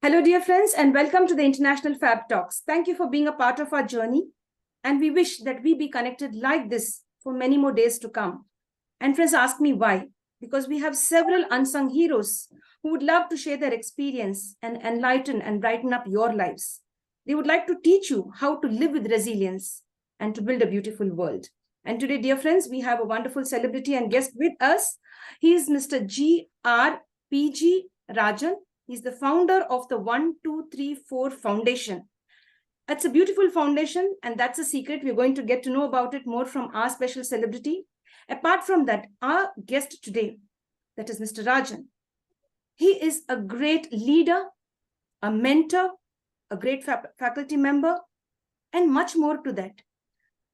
Hello, dear friends, and welcome to the International Fab Talks. Thank you for being a part of our journey, and we wish that we be connected like this for many more days to come. And friends, ask me why. Because we have several unsung heroes who would love to share their experience and enlighten and brighten up your lives. They would like to teach you how to live with resilience and to build a beautiful world. And today, dear friends, we have a wonderful celebrity and guest with us. He is Mr. G.R.P.G. Rajan. He's the founder of the 1234 Foundation. That's a beautiful foundation, and that's a secret. We're going to get to know about it more from our special celebrity. Apart from that, our guest today, that is Mr. Rajan. He is a great leader, a mentor, a great faculty member, and much more to that.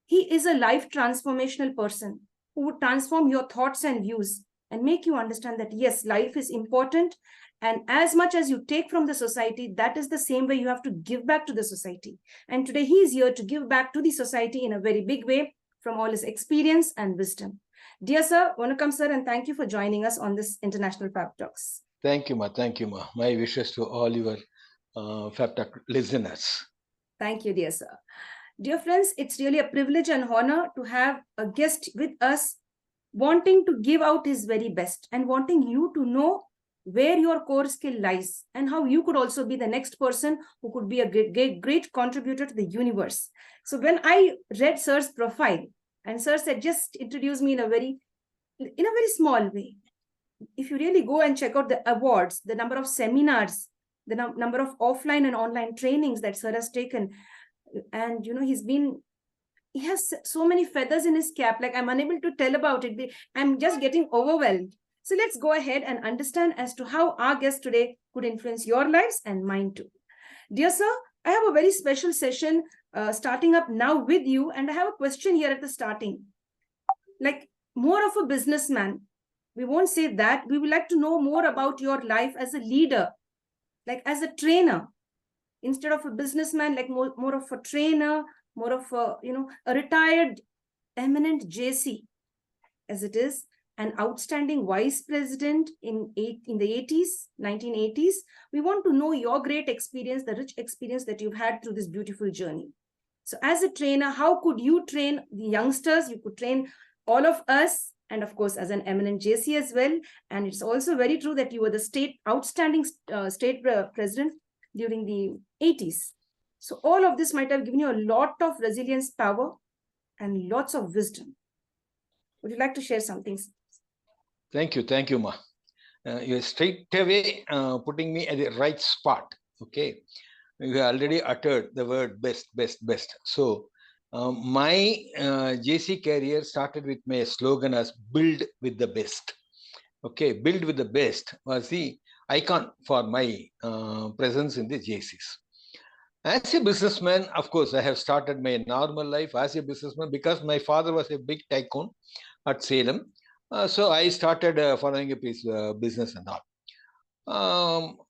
He is a life transformational person who would transform your thoughts and views and make you understand that, yes, life is important. And as much as you take from the society, that is the same way you have to give back to the society. And today he is here to give back to the society in a very big way from all his experience and wisdom. Dear sir, Vanakkam sir, and thank you for joining us on this International Fab Talks. Thank you, Ma. Thank you, Ma. My wishes to all your Fab Talk listeners. Thank you, dear sir. Dear friends, it's really a privilege and honor to have a guest with us wanting to give out his very best and wanting you to know where your core skill lies and how you could also be the next person who could be a great contributor to the universe. So when I read sir's profile, and sir said, just introduce me in a very small way. If you really go and check out the awards, the number of seminars, the number of offline and online trainings that sir has taken, and he has so many feathers in his cap, like I'm unable to tell about it. I'm just getting overwhelmed. So let's go ahead and understand as to how our guest today could influence your lives and mine too. Dear sir, I have a very special session starting up now with you, and I have a question here at the starting. Like more of a businessman, we won't say that. We would like to know more about your life as a leader, like as a trainer, instead of a businessman, like more of a trainer, more of a retired eminent JC, as it is, an outstanding vice president in the 1980s. We want to know your great experience, the rich experience that you've had through this beautiful journey. So as a trainer, how could you train the youngsters? You could train all of us, and of course, as an eminent JC as well. And it's also very true that you were the outstanding state president during the 80s. So all of this might have given you a lot of resilience, power, and lots of wisdom. Would you like to share something? Thank you, Ma. You're straight away putting me at the right spot. Okay, you have already uttered the word best. So my JC career started with my slogan as "Build with the best." Okay, build with the best was the icon for my presence in the JCs. As a businessman, of course, I have started my normal life as a businessman because my father was a big tycoon at Salem. So I started following up his business and all.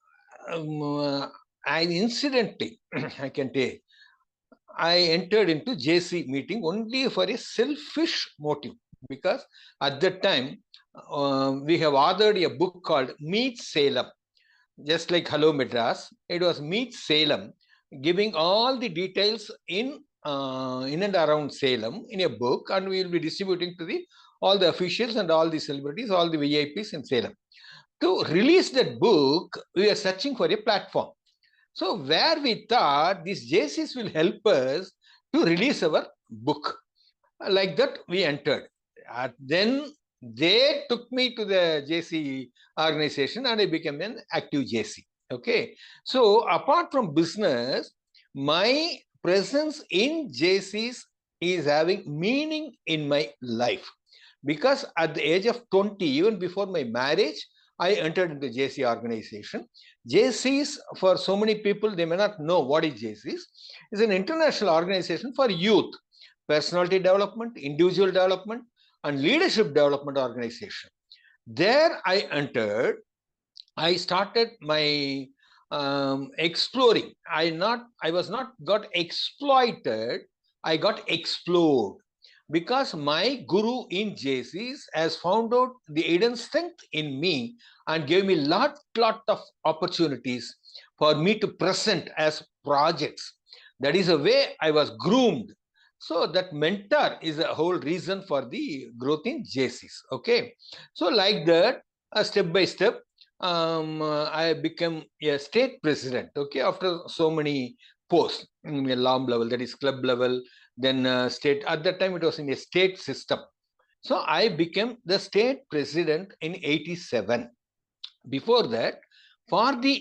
I incidentally, I can tell, I entered into JC meeting only for a selfish motive because at that time we have authored a book called Meet Salem, just like Hello Madras. It was Meet Salem, giving all the details in and around Salem in a book, and we will be distributing to all the officials and all the celebrities, all the VIPs in Salem. To release that book, we are searching for a platform. So where we thought these JCs will help us to release our book. Like that, we entered. Then they took me to the JC organization and I became an active JC. Okay. So apart from business, my presence in JCs is having meaning in my life. Because at the age of 20, even before my marriage, I entered into JC organization. JCs, for so many people, they may not know what is JCs. It's an international organization for youth, personality development, individual development, and leadership development organization. There I entered. I started my exploring. I was not got exploited. I got explored because my guru in JCs has found out the hidden strength in me and gave me lot of opportunities for me to present as projects. That is the way I was groomed. So that mentor is the whole reason for the growth in JCs. Okay. So like that, step by step, I became a state president. Okay. After so many posts in a LOM level, that is club level, then state. At that time, it was in a state system. So I became the state president in 87. Before that, for the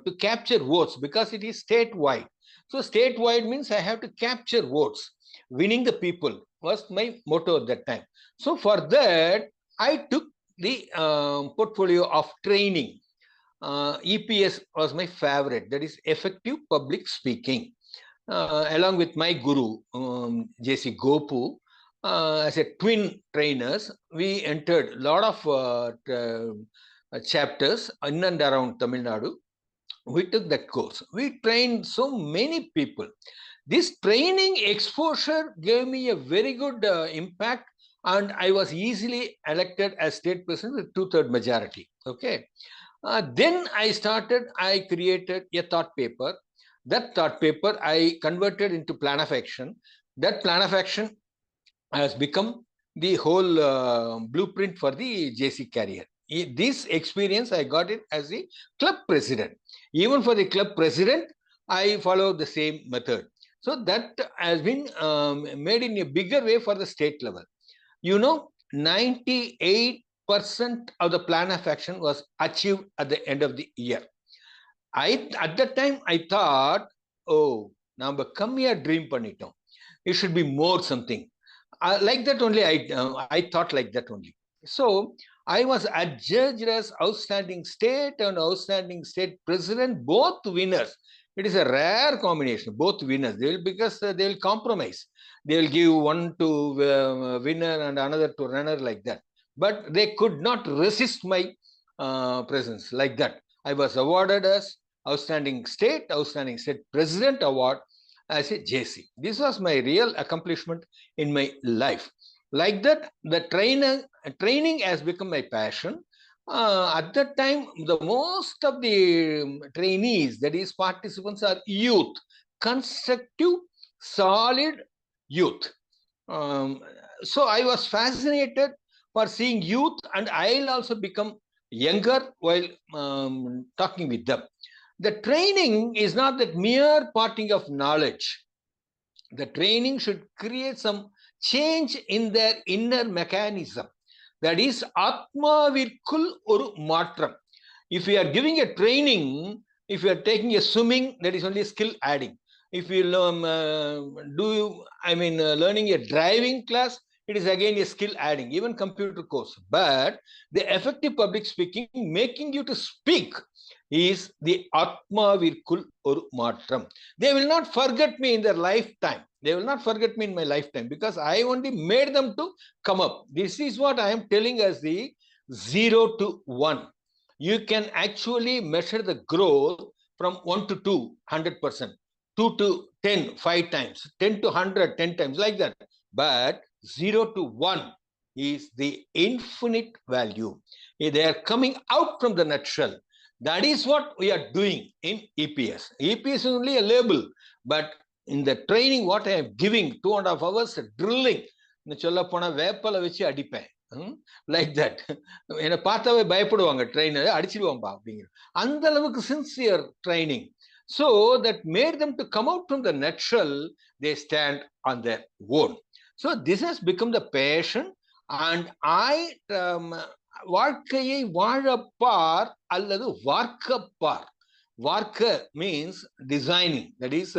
to capture votes, because it is statewide. So statewide means I have to capture votes. Winning the people was my motto at that time. So for that, I took the portfolio of training. EPS was my favorite. That is effective public speaking. Along with my guru, JC Gopu, as a twin trainers, we entered a lot of chapters in and around Tamil Nadu. We took that course. We trained so many people. This training exposure gave me a very good impact, and I was easily elected as state president with 2/3 majority. Okay. Then I created a thought paper. That thought paper I converted into plan of action. That plan of action has become the whole blueprint for the JC career. This experience, I got it as the club president. Even for the club president, I follow the same method. So that has been made in a bigger way for the state level. 98% of the plan of action was achieved at the end of the year. At that time, I thought, oh, நம்ம கம்மியா dream பண்ணிட்டோம். It should be more something. Like that only, I thought like that only. So I was adjudged as outstanding state and outstanding state president, both winners. It is a rare combination, both winners. Because they will compromise. They will give one to winner and another to runner like that. But they could not resist my presence like that. I was awarded as outstanding state president award as a JC. This was my real accomplishment in my life. Like that, the training has become my passion. At that time, the most of the trainees, that is participants, are youth, constructive, solid youth. So I was fascinated for seeing youth, and I'll also become younger while talking with them. The training is not that mere parting of knowledge. The training should create some change in their inner mechanism. That is, Atmavirkul oru matram. If you are giving a training, if you are taking a swimming, that is only skill adding. If you learning a driving class, it is again a skill adding, even computer course. But the effective public speaking, making you to speak, is the Atmavirkul oru matram. They will not forget me in their lifetime. They will not forget me in my lifetime, because I only made them to come up. This is what I am telling as the 0 to 1. You can actually measure the growth from 1 to 2, 100%, 2 to 10, 5 times, 10 to 100, 10 times, like that. But 0 to 1 is the infinite value. They are coming out from the nutshell. That is what we are doing in EPS. EPS is only a label, but in the training, what I am giving, 2.5 hours drilling, வேப்பலை வச்சு அடிப்பேன், like that. என்னை பார்த்தாவே பயப்படுவாங்க trainer, அடிச்சிடுவாம்பா அப்படிங்கிற அந்த அளவுக்கு sincere training. So that made them to come out from the nutshell. They stand on their own. So this has become the passion, and I வாழ்க்கையை வாழப்பார் அல்லது வார்க்கப்பார். வார்க்க மீன்ஸ் டிசைனிங், தட் இஸ்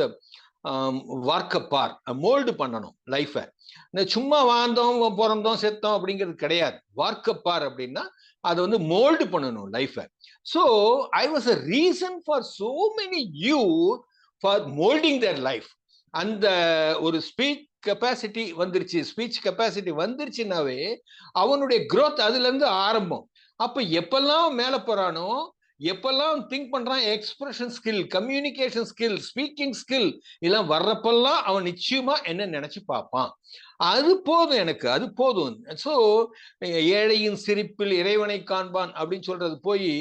வார்க்கப்பார், மோல்டு பண்ணணும் லைஃபை. இந்த சும்மா வாழ்ந்தோம் பிறந்தோம் செத்தோம் அப்படிங்கிறது கிடையாது. வார்க்கப்பார் அப்படின்னா அதை வந்து மோல்டு பண்ணணும் லைஃபை. So I was a reason for so many youth for moulding their life. அந்த ஒரு ஸ்பீச் கெப்பாசிட்டி வந்துருச்சுனாவே அவனுடைய growth அதுல இருந்து ஆரம்பம். அப்ப எப்பெல்லாம் மேல போறானோ, எப்பெல்லாம் திங்க் பண்றான், expression skill, communication skill, speaking skill இதெல்லாம் வர்றப்பெல்லாம் அவன் நிச்சயமா என்ன நினைச்சு பார்ப்பான். அது போதும் எனக்கு, அது போதும். ஸோ ஏழையின் சிரிப்பில் இறைவனை காண்பான் அப்படின்னு சொல்றது போய்,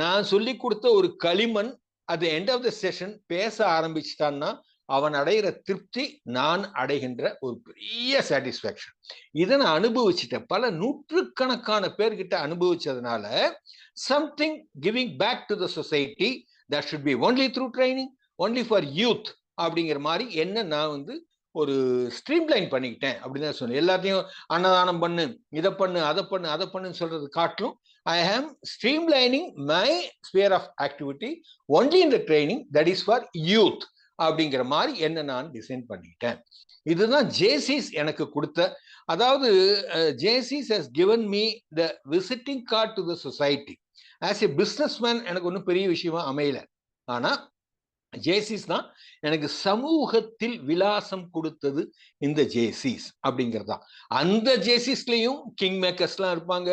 நான் சொல்லி கொடுத்த ஒரு களிமண் at the end of the session பேச ஆரம்பிச்சிட்டான்னா அவன் அடைகிற திருப்தி நான் அடைகின்ற ஒரு பெரிய சாட்டிஸ்ஃபேக்ஷன். இதை நான் அனுபவிச்சுட்டேன், பல நூற்றுக்கணக்கான பேர்கிட்ட அனுபவிச்சதுனால something giving back to the society that should be only through training, only for youth அப்படிங்கிற மாதிரி என்ன நான் வந்து ஒரு ஸ்ட்ரீம்லைன் பண்ணிக்கிட்டேன் அப்படின்னு தான் சொன்னேன். எல்லாத்தையும் அன்னதானம் பண்ணு, இதை பண்ணு, அதை பண்ணு, அதை பண்ணுன்னு சொல்றது காட்டிலும் I am streamlining my sphere of activity only in the training that is for youth அப்படிங்கிற மாதிரி என்ன நான் டிசைன் பண்ணிட்டேன். இதுதான் ஜேசிஸ் எனக்கு கொடுத்த, அதாவது Jaycees has given me the visiting card to the society. As a businessman எனக்கு ஒன்றும் பெரிய விஷயமா அமையல, ஆனா ஜேசிஸ் தான் எனக்கு சமூகத்தில் விலாசம் கொடுத்தது. இந்த ஜேசிஸ் அப்படிங்கிறதா. அந்த ஜேசிஸ்லயும் கிங் மேக்கர்ஸ்லாம் இருப்பாங்க,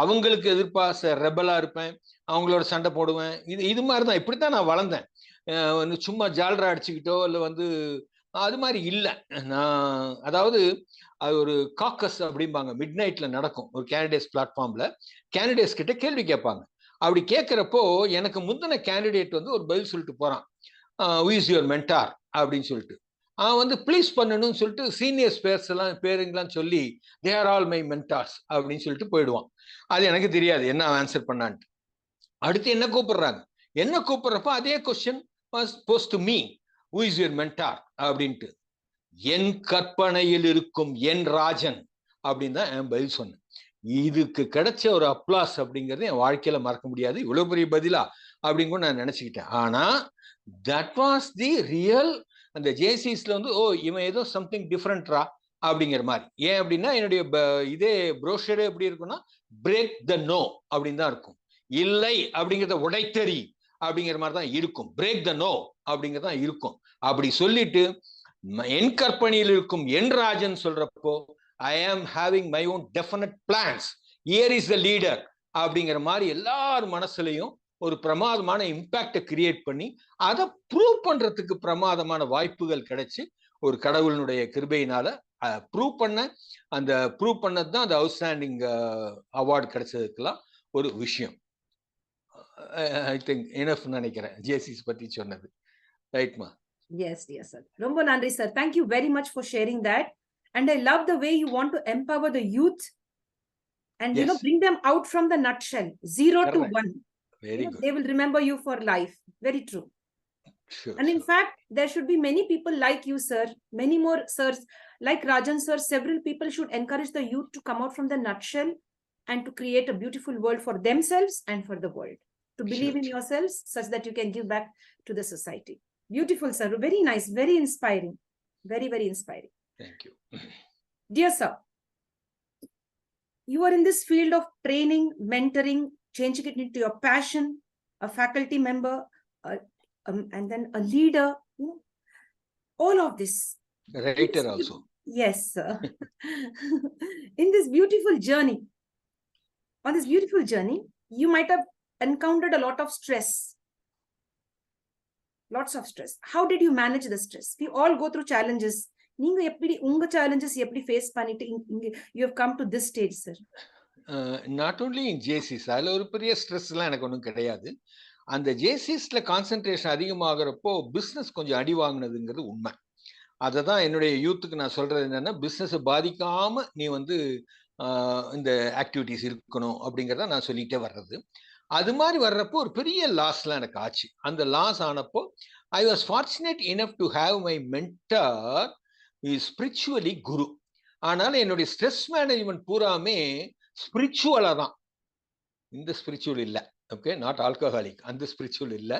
அவங்களுக்கு எதிர்பார்த்த ரெபலா இருப்பேன், அவங்களோட சண்டை போடுவேன். இது மாதிரி தான், இப்படித்தான் நான் வளர்ந்தேன். சும்மா ஜால்ரா அடிச்சுக்கிட்டோ இல்லை வந்து அது மாதிரி இல்லை நான். அதாவது அது ஒரு காக்கஸ் அப்படிம்பாங்க, மிட் நைட்ல நடக்கும் ஒரு கேண்டிடேட்ஸ் பிளாட்ஃபார்ம்ல. கேண்டிடேட்ஸ் கிட்ட கேள்வி கேட்பாங்க. அப்படி கேட்கிறப்போ எனக்கு முந்தின கேண்டிடேட் வந்து ஒரு பதில் சொல்லிட்டு போறான், who is your mentor அப்படின்னு சொல்லிட்டு. அவன் வந்து ப்ளீஸ் பண்ணணும்னு சொல்லிட்டு சீனியர்ஸ் பேருங்களாம் சொல்லி they are all my mentors அப்படின்னு சொல்லிட்டு போயிடுவான். அது எனக்கு தெரியாது என்ன ஆன்சர் பண்ணான்ட்டு. அடுத்து என்ன கூப்பிடுறாங்க, என்ன கூப்பிடுறப்ப அதே question was posed to me, who is your mentor அப்படின்ட்டு. என் கற்பனையில் இருக்கும் என் ராஜன் அப்படின்னு தான் என் பதில் சொன்னேன். இதுக்கு கிடைச்ச ஒரு அப்ளாஸ் அப்படிங்கிறது என் வாழ்க்கையில மறக்க முடியாது. இவ்வளவு பெரிய பதிலா அப்படின்னு கூட நான் நினைச்சுக்கிட்டேன். ஆனா தட் வாஸ் தி ரியல். அந்த ஜேசிஸ்ல வந்து ஓ இவன் ஏதோ சம்திங் டிஃப்ரெண்ட்ரா அப்படிங்கிற மாதிரி. ஏன் அப்படின்னா என்னுடைய இதே ப்ரோஷரே எப்படி இருக்கும்னா பிரேக் த நோ அப்படின்னு தான் இருக்கும். இல்லை அப்படிங்கிறத உடைத்தறி அப்படிங்கிற மாதிரி தான் இருக்கும். பிரேக் த நோ அப்படிங்கிறது தான் இருக்கும். அப்படி சொல்லிட்டு என் கற்பனையில் இருக்கும் என் ராஜன் சொல்றப்போ I am having my own definite plans. Here is the leader அப்படிங்கிற மாதிரி எல்லார் மனசுலையும் ஒரு பிரமாதமான இம்பாக்டை கிரியேட் பண்ணி அதை ப்ரூவ் பண்றதுக்கு பிரமாதமான வாய்ப்புகள் கிடைச்சு ஒரு கடவுளினுடைய கிருபையினால ப்ரூவ் பண்ணது தான் அந்த அவுட்ஸ்டாண்டிங் அவார்டு கிடைச்சதுக்கெல்லாம் ஒரு விஷயம். ஐ திங்க் எனஃப் நினைக்கிறேன் ஜேசிஸ் பத்தி சொன்னது. ரைட்மா? எஸ் எஸ் சார், ரொம்ப நன்றி sir. Thank you very much for sharing that. And I love the way you want to empower the youth and Yes. bring them out from the nutshell, 0 to Correct. 1. Very good. They will remember you for life. Very true. Sure, And in sure. fact, there should be many people like you, sir. Many more sirs like Rajan sir. Several people should encourage the youth to come out from the nutshell and to create a beautiful world for themselves and for the world. To believe Sure, in sure. yourselves such that you can give back to the society. Beautiful, sir. Very nice. Very inspiring. Very, very inspiring. Thank you. Dear sir, you are in this field of training, mentoring, changing it into your passion, a faculty member, and then a leader. All of this. A writer also. Yes, sir. In this beautiful journey, on this beautiful journey, you might have encountered a lot of stress. Lots of stress. How did you manage the stress? We all go through challenges. நீங்க எப்படி உங்க challenges எப்படி face பண்ணிட்டு you have come to this stage, sir? Not only in JCS, அதுல ஒரு பெரிய ஸ்ட்ரெஸ்லாம் எனக்கு ஒன்றும் கிடையாது. அந்த ஜேசிஸ்ல கான்சென்ட்ரேஷன் அதிகமாகிறப்போ பிஸ்னஸ் கொஞ்சம் அடி வாங்கினதுங்கிறது உண்மை. அதை தான் என்னுடைய யூத்துக்கு நான் சொல்றது என்னன்னா, பிஸ்னஸை பாதிக்காம நீ வந்து இந்த ஆக்டிவிட்டிஸ் இருக்கணும் அப்படிங்கிறத நான் சொல்லிகிட்டே வர்றது. அது மாதிரி வர்றப்போ ஒரு பெரிய லாஸ்லாம் எனக்கு ஆச்சு. அந்த லாஸ் ஆனப்போ I was fortunate enough to have my mentor spiritually guru. ஆனால் என்னுடைய ஸ்ட்ரெஸ் மேனேஜ்மெண்ட் பூராமே ஸ்பிரிச்சுவலா தான். இந்த ஸ்பிரிச்சுவல் இல்லை, ஓகே, நாட் ஆல்கஹாலிக், அந்த ஸ்பிரிச்சுவல் இல்லை,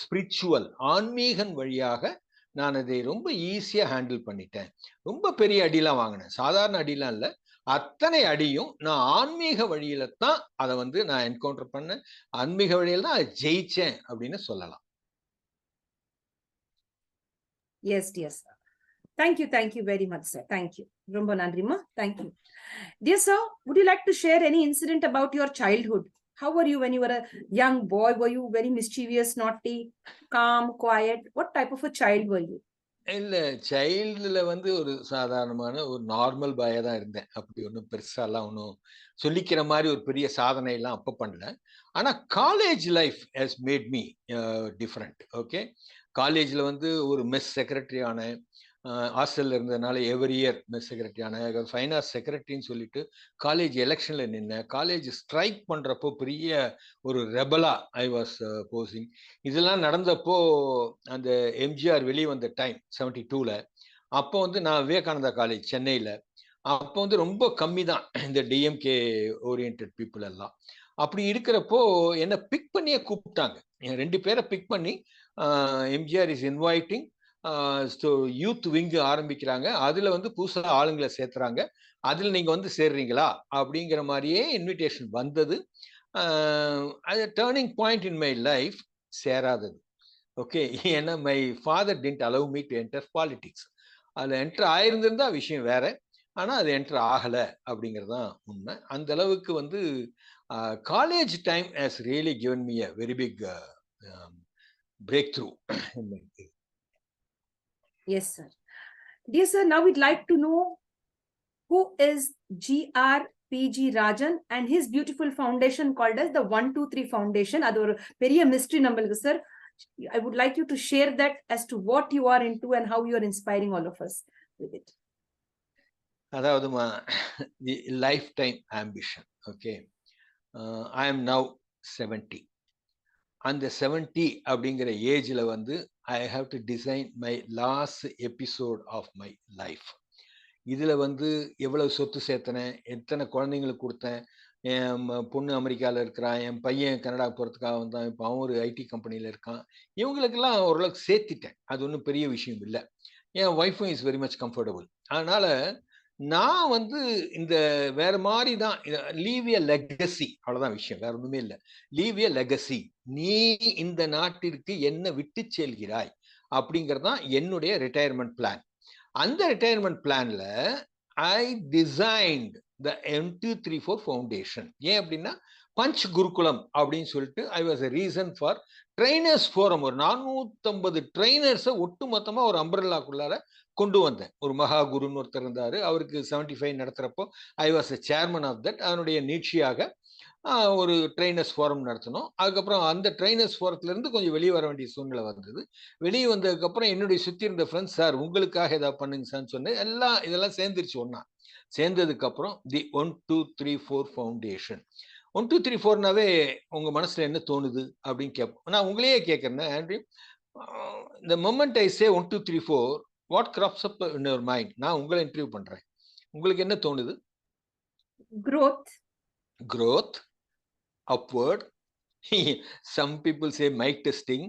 ஸ்பிரிச்சுவல் ஆன்மீகன் வழியாக நான் அதை ரொம்ப ஈஸியா ஹேண்டில் பண்ணிட்டேன். ரொம்ப பெரிய அடிலாம் வாங்கினேன், சாதாரண அடிலாம் இல்லை. அத்தனை அடியும் நான் ஆன்மீக வழியில தான் அதை வந்து நான் என்கவுண்டர் பண்ணேன். ஆன்மீக வழியில தான் ஜெயிச்சேன் அப்படின்னு சொல்லலாம். S dear sir, thank you very much, sir. Thank you. Romba nandrima. Thank you. Dear sir, would you like to share any incident about your childhood? How were you when you were a young boy? Were you very mischievous, naughty, calm, quiet? What type of a child were you? இல்ல சைல்டுல வந்து ஒரு சாதாரணமான ஒரு normal பாயா தான் இருந்தேன். அப்படி ஒண்ணும் பெருசாலாம் ஒண்ணும் சொல்லிக்கிற மாரி ஒரு பெரிய சாதனைலாம் அப்ப பண்ணல. ஆனா college life has made me different. Okay. காலேஜ்ல வந்து ஒரு மெஸ் செக்ரட்டரி ஆனேன். ஹாஸ்டல்ல இருந்ததுனால எவ்ரி இயர் மெஸ் செக்ரட்டரி ஆனேன். ஃபைன் ஆர்ட்ஸ் செக்ரட்டரின்னு சொல்லிட்டு காலேஜ் எலெக்ஷன்ல நின்னேன். காலேஜ் ஸ்ட்ரைக் பண்றப்போ பெரிய ஒரு ரெபலா ஐ வாஸ் போசிங். இதெல்லாம் நடந்தப்போ அந்த எம்ஜிஆர் வெளியே வந்த டைம் 72ல. அப்போ வந்து நான் விவேகானந்தா காலேஜ் சென்னையில. அப்போ வந்து ரொம்ப கம்மி தான் இந்த டிஎம்கே ஓரியன்டட் பீப்புள் எல்லாம். அப்படி இருக்கிறப்போ என்ன பிக் பண்ணியே கூப்பிட்டாங்க. 2 பேரை பிக் பண்ணி MGR is inviting youth wing ஆரம்பிக்கிறாங்க. அதுல வந்து புதுசா ஆளுங்களை சேர்த்துறாங்க. அதுல நீங்க வந்து சேர்றீங்களா அப்படிங்கிற மாதிரியே இன்விடேஷன் வந்தது. அது turning point in my life. சேராதது. ஓகே. ஏன்னா my father didn't allow me to enter politics. அதுல என்டர் ஆயிருந்திருந்தா விஷயம் வேற. ஆனா அது என்டர் ஆகல அப்படிங்கிறது தான் உண்மை. அந்த அளவுக்கு வந்து college time has really given me a very big breakthrough. Yes, sir. Dear sir, now we'd like to know who is GRPG Rajan and his beautiful foundation called as the 123 Foundation. அது ஒரு பெரிய mystery நம்மளுக்கு sir. I would like you to share that as to what you are into and how you are inspiring all of us with it. அதாவதுமா lifetime ambition. Okay. I am now 70. அந்த 70 அப்படிங்கிற ஏஜ்ல வந்து I have to design my last episode of my life. இதுல வந்து எவ்வளவு சொத்து சேர்த்தனேன், எத்தனை குழந்தைங்களுக்கு கொடுத்தேன், என் பொண்ணு அமெரிக்காவில் இருக்கிறான், என் பையன் கனடா போகிறதுக்காக வந்தான், இப்போ அவன் ஒரு ஐடி கம்பெனியில் இருக்கான். இவங்களுக்கெல்லாம் ஓரளவுக்கு சேர்த்திட்டேன். அது ஒன்றும் பெரிய விஷயம் இல்லை. என் ஒய்ஃபும் இஸ் வெரி மச் கம்ஃபர்டபுள். அதனால நான் வந்து இந்த வேற மாதிரி தான் லீவ் எ லெகசி. அவ்வளவுதான் விஷயம், வேற ஒண்ணுமே இல்லை. Leave a legacy. நீ இந்த நாட்டிற்கு என்ன விட்டு செல்கிறாய் அப்படிங்கிறது தான் என்னுடைய ரிட்டையர்மெண்ட் பிளான். அந்த ரிட்டையர்மெண்ட் பிளான்ல ஐ டிசைன்ட் த M234 ஃபவுண்டேஷன். ஏன் அப்படின்னா பஞ்ச் குருகுலம் அப்படின்னு சொல்லிட்டு ஐ was a reason for trainers forum. ஒரு 450 ட்ரைனர்ஸை ஒட்டு மொத்தமா ஒரு அம்பரல்லாக்குள்ளார கொண்டு வந்தேன். ஒரு மகா குருன்னு ஒருத்தர் இருந்தாரு. அவருக்கு 75 நடத்துறப்போ I was a chairman of that. அதனுடைய நீட்சியாக ஒரு ட்ரைனர்ஸ் ஃபோரம் நடத்தினோம். அதுக்கப்புறம் அந்த ட்ரைனர்ஸ் ஃபோரத்துல இருந்து கொஞ்சம் வெளியே வர வேண்டிய சூழ்நிலை வந்தது. வெளியே வந்ததுக்கப்புறம் என்னுடைய சுற்றி இருந்த ஃப்ரெண்ட்ஸ், சார் உங்களுக்காக ஏதாவது பண்ணுங்க சார்ன்னு சொன்னேன். இதெல்லாம் சேர்ந்துருச்சு ஒன்னா. சேர்ந்ததுக்கு அப்புறம் தி 1234 ஃபவுண்டேஷன். 1234னாவே உங்க மனசுல என்ன தோணுது அப்படின்னு கேட்போம். நான் உங்களையே கேட்கறேன் Andre. the moment I say 1234, what crops up in your mind? நான் உங்களை இன்டர்வியூ பண்றேன். உங்களுக்கு என்ன தோணுது? growth, upward. Some people say mic testing.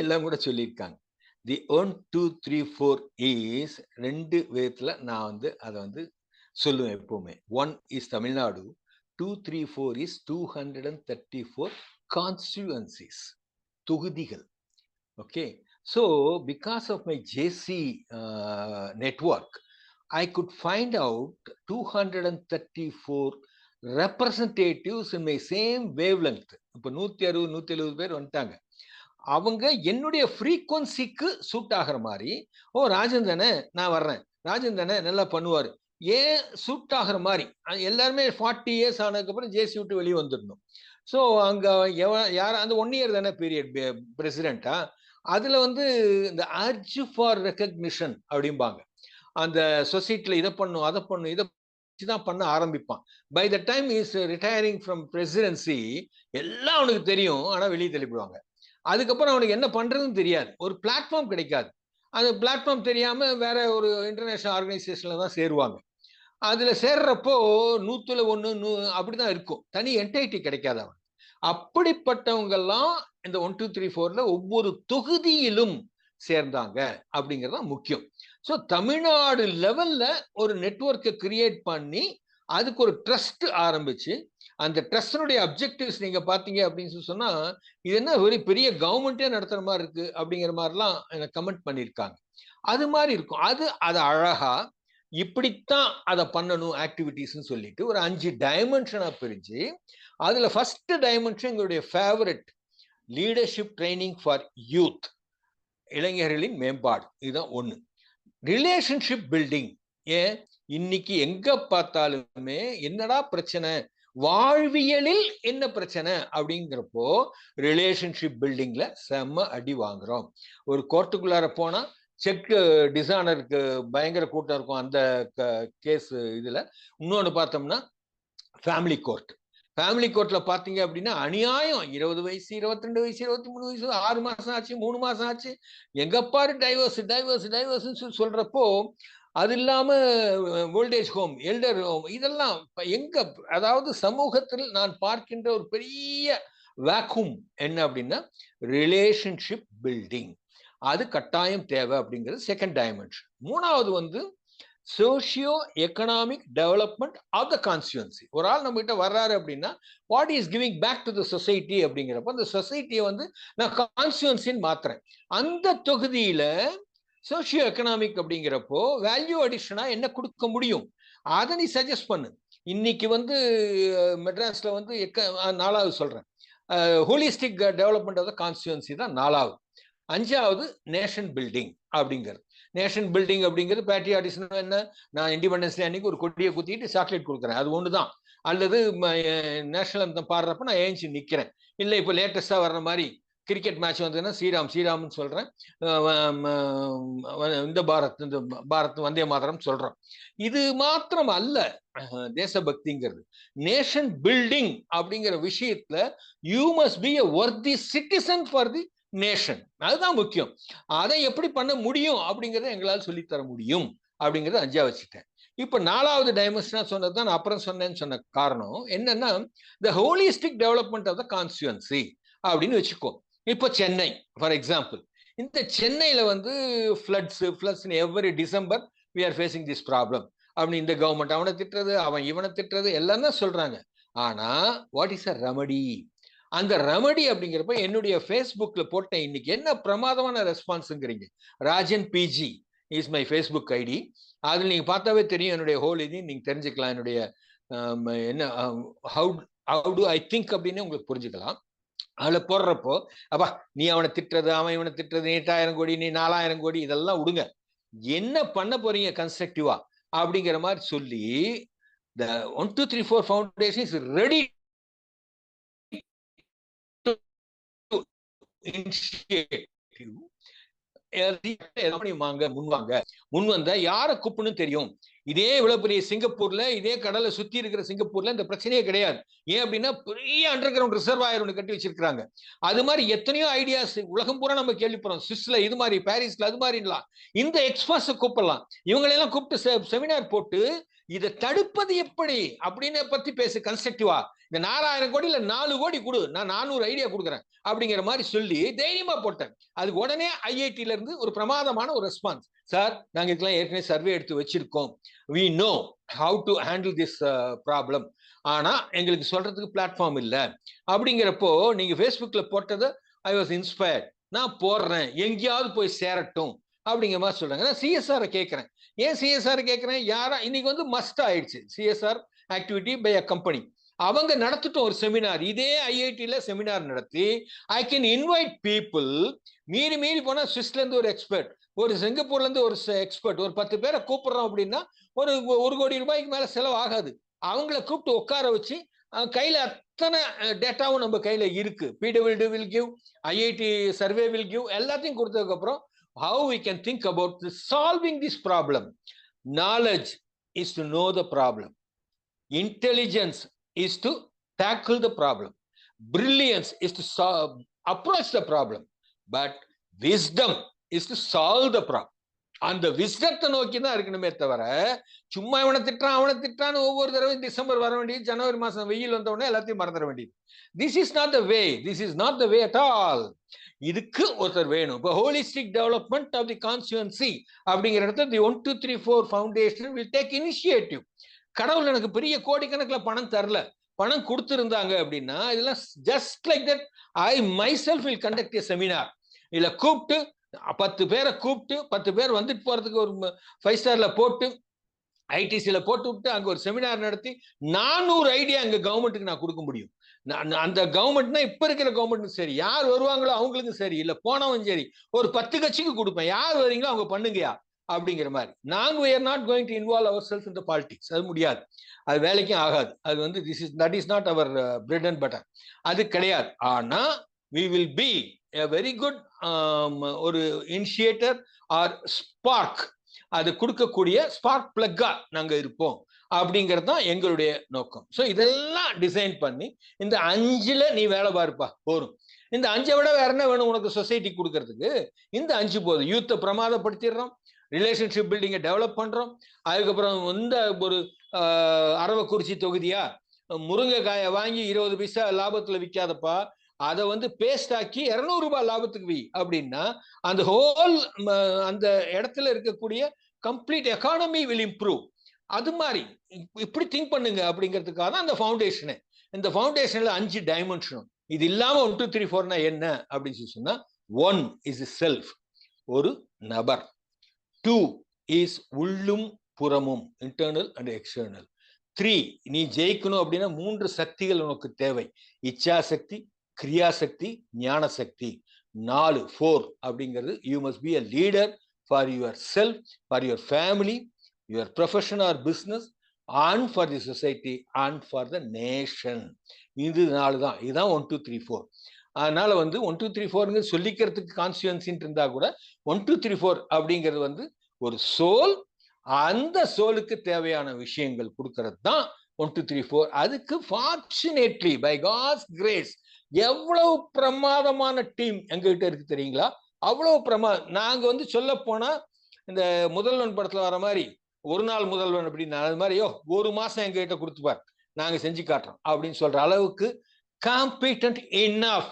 எல்லாம் கூட சொல்லியிருக்காங்க. தி 1234 இஸ் 2 விதத்துல நான் வந்து அதை வந்து சொல்லுவேன் எப்பவுமே. 1 இஸ் தமிழ்நாடு, 234 இஸ் 234 கான்ஸ்டியூவன்சிஸ், தொகுதிகள். Okay. So because of my JC network I could find out 234 representatives in my same wavelength. இப்போ 160 170 பேர் வந்துட்டாங்க. அவங்க என்னுடைய ஃப்ரீக்வன்சிக்கு சூட் ஆகிற மாதிரி, ஓ ராஜன் தானே நான் வர்றேன், ராஜன் தானே நல்லா பண்ணுவார், ஏன் சூட் ஆகிற மாதிரி. எல்லாருமே 40 இயர்ஸ் ஆனதுக்கப்புறம் ஜேசி விட்டு வெளியே வந்துடணும். ஸோ அங்கே யார் அந்த 1 இயர் தானே பீரியட் பிரசிடென்ட்டா, அதில் வந்து இந்த அர்ஜ் ஃபார் ரெக்கக்னிஷன் அப்படிம்பாங்க. அந்த சொசைட்டில இதை பண்ணும் அதை பண்ணும் இதை தான் பண்ண ஆரம்பிப்பான். By the time is retiring from presidency எல்லாம் அவனுக்கு தெரியும், ஆனா வெளியே தள்ளிவிடுவாங்க. அதுக்கப்புறம் அவனுக்கு என்ன பண்றதுன்னு தெரியாது, ஒரு பிளாட்ஃபார்ம் கிடைக்காது. அந்த பிளாட்ஃபார்ம் தெரியாம வேற ஒரு இன்டர்நேஷனல் ஆர்கனைசேஷன்ல தான் சேருவாங்க. அதுல சேர்றப்போ 100ல் 1 அப்படிதான் இருக்கும், தனி என்டைட்டி கிடைக்காது அவன். அப்படிப்பட்டவங்க எல்லாம் இந்த 1234ல ஒவ்வொரு தொகுதியிலும் சேர்ந்தாங்க அப்படிங்கிறது தான் முக்கியம். ஸோ தமிழ்நாடு லெவல்ல ஒரு நெட்வொர்க்கை கிரியேட் பண்ணி அதுக்கு ஒரு ட்ரஸ்ட் ஆரம்பிச்சு, அந்த ட்ரஸ்டினுடைய அப்ஜெக்டிவ்ஸ் நீங்க பாத்தீங்க அப்படின்னு சொன்னா, இது என்ன ஒரு பெரிய கவர்மெண்டே நடத்துற மாதிரி இருக்கு அப்படிங்கிற மாதிரிலாம் எனக்கு கமெண்ட் பண்ணியிருக்காங்க. அது மாதிரி இருக்கும். அது அழகா இப்படித்தான் அதை பண்ணணும் ஆக்டிவிட்டிஸ்ன்னு சொல்லிட்டு ஒரு 5 டைமென்ஷனா பிரிஞ்சு, அதுல ஃபர்ஸ்ட் டைமென்ஷன் எங்களுடைய favourite leadership training for youth. இளைஞர்களின் மேம்பாடு. இதுதான் ஒண்ணு. Relationship building. ஏன் இன்னைக்கு எங்க பார்த்தாலுமே என்னடா பிரச்சனை, வாழ்வியலில் என்ன பிரச்சனை அப்படிங்கிறப்போ ரிலேஷன்ஷிப் பில்டிங்ல செம்ம அடி வாங்குறோம். ஒரு கோர்ட்டுக்குள்ளார போனா செக் டிசைனருக்கு பயங்கர கூட்டம் இருக்கும் அந்த கேஸ் இதுல. இன்னொன்னு பார்த்தோம்னா ஃபேமிலி கோர்ட். ஃபேமிலி கோர்ட்ல பாத்தீங்க அப்படின்னா அநியாயம். 20 வயசு, 22 வயசு, 23 வயசு, 6 மாசம் ஆச்சு, 3 மாசம் ஆச்சு, எங்க பாரு டைவர்ஸ் டைவர்ஸ் டைவர்ஸ் சொல்றப்போ, அது இல்லாம ஓல்டேஜ் ஹோம், எல்டர் ஹோம், இதெல்லாம் எங்க, அதாவது சமூகத்தில் நான் பார்க்கின்ற ஒரு பெரிய வேக்யூம் என்ன அப்படின்னா ரிலேஷன்ஷிப் பில்டிங். அது கட்டாயம் தேவை அப்படிங்கிறது செகண்ட் டைமென்ஷன். மூணாவது வந்து socio economic development of the constituency. ஒரு ஆள் நம்ம கிட்ட வர்றாரு அப்படின்னா what is giving back to the society அப்படிங்கிறப்ப அந்த சொசைட்டியை வந்து நான் கான்ஸ்டியூன்சின்னு மாத்துறேன். அந்த தொகுதியில சோசியோ எக்கனாமிக் அப்படிங்கிறப்போ வேல்யூ அடிஷனா என்ன கொடுக்க முடியும் அதை நீ சஜஸ்ட் பண்ணு. இன்னைக்கு வந்து மெட்ராஸ்ல வந்து 4வது சொல்றேன், holistic development of the constituency தான் 4வது. 5வது நேஷன் பில்டிங் அப்படிங்கிறது. நேஷன் பில்டிங் அப்படிங்கிறது பேட்ரியாட்டிசம் என்ன, நான் இண்டிபெண்டன்ஸ் டே அன்னைக்கு ஒரு கொடியை குத்திட்டு சாக்லேட் கொடுக்குறேன், அது ஒண்ணுதான். அல்லது நேஷனல் அந்தம் பாடுறப்ப நான் ஏஞ்சி நிக்கிறேன். இல்லை இப்போ லேட்டஸ்டா வர்ற மாதிரி கிரிக்கெட் மேட்ச் வந்ததுன்னா ஸ்ரீராம் ஸ்ரீராம்னு சொல்றேன், இந்த பாரத் வந்தே மாதரம் சொல்றோம். இது மாத்திரம் அல்ல தேசபக்திங்கிறது. நேஷன் பில்டிங் அப்படிங்கிற விஷயத்துல you must be a worthy citizen for the nation. அதுதான் முக்கியம். அதை எப்படி பண்ண முடியும் அப்படிங்கறத எங்களால் சொல்லித்தர முடியும் அப்படிங்கறத 5ஆ வச்சுட்டேன். இப்ப 4வது டைமென்ஷனா சொன்னதுதான் நான் அப்புறம் சொன்னேன்னு சொன்ன காரணம் என்னன்னா the holistic development of the constituency அப்படின்னு வச்சுக்கோ. இப்போ சென்னை ஃபார் எக்ஸாம்பிள், இந்த சென்னையில வந்து floods every December we are facing this problem அப்படி இந்த கவர்மெண்ட் அவனை திட்டுறது, அவன் இவனை திட்டுறது எல்லாம் தான் சொல்றாங்க. ஆனா வாட் இஸ் அ ரெமடி? அந்த ரெமடி அப்படிங்கிறப்ப என்னுடைய ஃபேஸ்புக்ல போட்டேன். இன்னைக்கு என்ன பிரமாதமான ரெஸ்பான்ஸுங்கிறீங்க. Rajan PG is my Facebook ID. அதில் நீங்க பார்த்தாவே தெரியும் என்னுடைய ஹோல் இது நீங்க தெரிஞ்சுக்கலாம். என்னுடைய என்ன ஹவு டு ஐ திங்க் அப்படின்னு உங்களுக்கு புரிஞ்சுக்கலாம். அதுல போடுறப்போ அப்பா நீ அவனை திட்டுறது, அவன் இவனை திட்டுறது, நீ 8000 கோடி, நீ 4000 கோடி, இதெல்லாம் விடுங்க, என்ன பண்ண போறீங்க கன்ஸ்ட்ரக்டிவா அப்படிங்கிற மாதிரி சொல்லி the 1 2 3 4 foundation is ready to initiate முன் வந்த யாரை கூப்பிடணும் தெரியும். இதே இவ்வளவு பெரிய சிங்கப்பூர்ல, இதே கடலை சுத்தி இருக்கிற சிங்கப்பூர்ல இந்த பிரச்சனையே கிடையாது. ஏன் அப்படின்னா பெரிய அண்டர் கிரவுண்ட் ரிசர்வாயர் ஒன்று கட்டி வச்சிருக்காங்க. அது மாதிரி எத்தனையோ ஐடியாஸ் உலகம் பூரா நம்ம கேள்விப்படுறோம். சுவிஸ்ல இது மாதிரி, பாரிஸ்ல அது மாதிரிலாம். இந்த எக்ஸ்பர்ட்ஸ் கூப்பிடலாம். இவங்களெல்லாம் கூப்பிட்டு செமினார் போட்டு இதை தடுப்பது எப்படி அப்படின்னு பத்தி பேசு கன்ஸ்ட்ரக்டிவா. இந்த 4000 கோடியில 4 கோடி கொடு, நான் 400 ஐடியா கொடுக்குறேன் அப்படிங்கிற மாதிரி சொல்லி தைரியமா போட்டேன். அதுக்கு உடனே ஐஐடில இருந்து ஒரு பிரமாதமான ஒரு ரெஸ்பான்ஸ். சார் நாங்க இதுக்கெல்லாம் ஏற்கனவே சர்வே எடுத்து வச்சிருக்கோம், we know how to handle this problem, ஆனா எங்களுக்கு சொல்றதுக்கு பிளாட்ஃபார்ம் இல்ல அப்படிங்கிறப்போ நீங்க ஃபேஸ்புக்ல போட்டது ஐ வாஸ் இன்ஸ்பயர்ட், நான் போடுறேன் எங்கேயாவது போய் சேரட்டும் அப்படிங்கிற மாதிரி சொல்றாங்க. நான் சிஎஸ்ஆர் கேட்கிறேன். ஏன் சிஎஸ்ஆர் கேட்கிறேன், யாரா இன்னைக்கு வந்து மஸ்ட் ஆயிடுச்சு CSR activity by a company. அவங்க நடத்திட்டோம் ஒரு செமினார், இதே ஐஐடியில செமினார் நடத்தி ஐ கேன் இன்வைட் பீப்புள். மீறி மீறி போனா சுவிஸ்ல இருந்து ஒரு எக்ஸ்பர்ட், ஒரு சிங்கப்பூர்ல இருந்து ஒரு எக்ஸ்பர்ட், ஒரு 10 பேரை கூப்பிடுறோம் அப்படின்னா ஒரு 1 கோடி ரூபாய்க்கு மேல செலவு ஆகாது. அவங்கள கூப்பிட்டு உட்கார வச்சு கையில அத்தனை டேட்டாவும் நம்ம கையில இருக்கு. PWD will give, IIT survey will give, எல்லாத்தையும் கொடுத்ததுக்கு அப்புறம் how we can think about solving this problem. Knowledge is to know the problem. Intelligence is to tackle the problem. Brilliance is to approach the problem. But wisdom is to solve the problem. அந்த விஸ்டத்தை நோக்கி தான் இருக்கணுமே தவிர சும்மா இவனை திட்டான் அவனை திட்டான்னு ஒவ்வொரு தடவை டிசம்பர் வர வேண்டியது, ஜனவரி மாசம் வெயில் வந்த உடனே எல்லாத்தையும் மறந்துட வேண்டியது. This is not the way, this is not the way at all. இதுக்கு ஒருத்தர் வேணும். இப்போ holistic development of the constituency அப்படிங்கிற இடத்துல the 1 2 3 4 foundation will take initiative. கடவுள் எனக்கு பெரிய கோடிக்கணக்கில் பணம் தரல, பணம் கொடுத்துருந்தாங்க அப்படின்னா இதெல்லாம் just like that I my self will conduct a seminar. இல்ல கூப்பிட்டு 10 பேரை கூப்பிட்டு 10 பேர் வந்துட்டு போறதுக்கு ஒரு 5 ஸ்டார்ல போட்டு ஐடிசியில போட்டு விட்டு அங்க ஒரு செமினார் நடத்தி 400 ஐடியா அங்க கவர்மெண்ட்டுக்கு நான் கொடுக்க முடியும். அந்த கவர்மெண்ட்னா இப்ப இருக்கிற கவர்மெண்ட்டும் சரி, யார் வருவாங்களோ அவங்களுக்கும் சரி, இல்ல போனவன் சரி, ஒரு 10 கட்சிக்கு கொடுப்பேன், யார் வரீங்களோ அவங்க பண்ணுங்கயா அப்படிங்கிற மாதிரி. நாங்க we are not going to involve ourselves in the politics. அது முடியாது, அது வேலைக்கும் ஆகாது. அது வந்து that is not our bread and butter. அது கிடையாது. ஆனா we will be a very good ஒரு இனிஷியேட்டர் ஆர் ஸ்பார்க், அது கொடுக்கக்கூடிய ஸ்பார்க் பிளக்கா நாங்க இருப்போம் அப்படிங்கிறது தான் எங்களுடைய நோக்கம். ஸோ இதெல்லாம் டிசைன் பண்ணி இந்த 5ல நீ வேலை பாருப்பா போரும். இந்த 5 விட வேற என்ன வேணும் உனக்கு சொசைட்டி கொடுக்கறதுக்கு? இந்த 5 போதும். யூத்தை பிரமாதப்படுத்திடுறோம், ரிலேஷன்ஷிப் பில்டிங்கை டெவலப் பண்றோம். அதுக்கப்புறம் இந்த ஒரு அரவக்குறிச்சி தொகுதியா முருங்கைக்காயை வாங்கி 20 பைசா லாபத்துல விற்காதப்பா, அதை வந்து பேஸ்ட் ஆக்கி 200 ரூபாய் லாபத்துக்கு வி அப்படின்னா அந்த ஹோல் அந்த இடத்துல இருக்கக்கூடிய கம்ப்ளீட் எக்கானமி வில் இம்ப்ரூவ். அது மாதிரி இப்படி திங்க் பண்ணுங்க அப்படிங்கிறதுக்காக தான் அந்த ஃபவுண்டேஷனு. இந்த ஃபவுண்டேஷன்ல 5 டைமென்ஷனும். இது இல்லாம 1 2 3 4னா என்ன அப்படின்னு சொன்னா, 1 இஸ் செல்ஃப், ஒரு நபர். 2 இஸ் உள்ளும் புறமும், இன்டர்னல் அண்ட் எக்ஸ்டர்னல். 3 நீ ஜெயிக்கணும் அப்படின்னா 3 சக்திகள் உனக்கு தேவை, இச்சா சக்தி, கிரியா சக்தி, ஞான சக்தி. 4 4 அப்படிங்கிறது you must be a leader for your self, for your family, your profession or business, and for the society and for the nation. இது 4 தான். இதுதான் 1 2 3 4. அதனால வந்து 1 2 3 4ங்க சொல்லிக்கிறதுக்கு கான்ஸ்டியூன்சின்னு இருந்தா கூட 1 2 3 4 அப்படிங்கிறது வந்து ஒரு சோல், அந்த சோலுக்கு தேவையான விஷயங்கள் கொடுக்கறது தான் 1 2 3 4. அதுக்கு ஃபார்ச்சுனேட்லி பை காட்ஸ் கிரேஸ் எவ்வளவு பிரமாதமான டீம் எங்ககிட்ட இருக்கு தெரியுங்களா? அவ்வளவு நாங்க வந்து சொல்ல போனா இந்த முதல்வன் படத்துல வர மாதிரி ஒரு நாள் முதல்வன் அப்படின்னு, அது மாதிரியோ ஒரு மாசம் எங்க கிட்ட கொடுத்துப்பார், நாங்க செஞ்சு காட்டுறோம் அப்படின்னு சொல்ற அளவுக்கு காம்பிட்டன்ட் இனஃப்.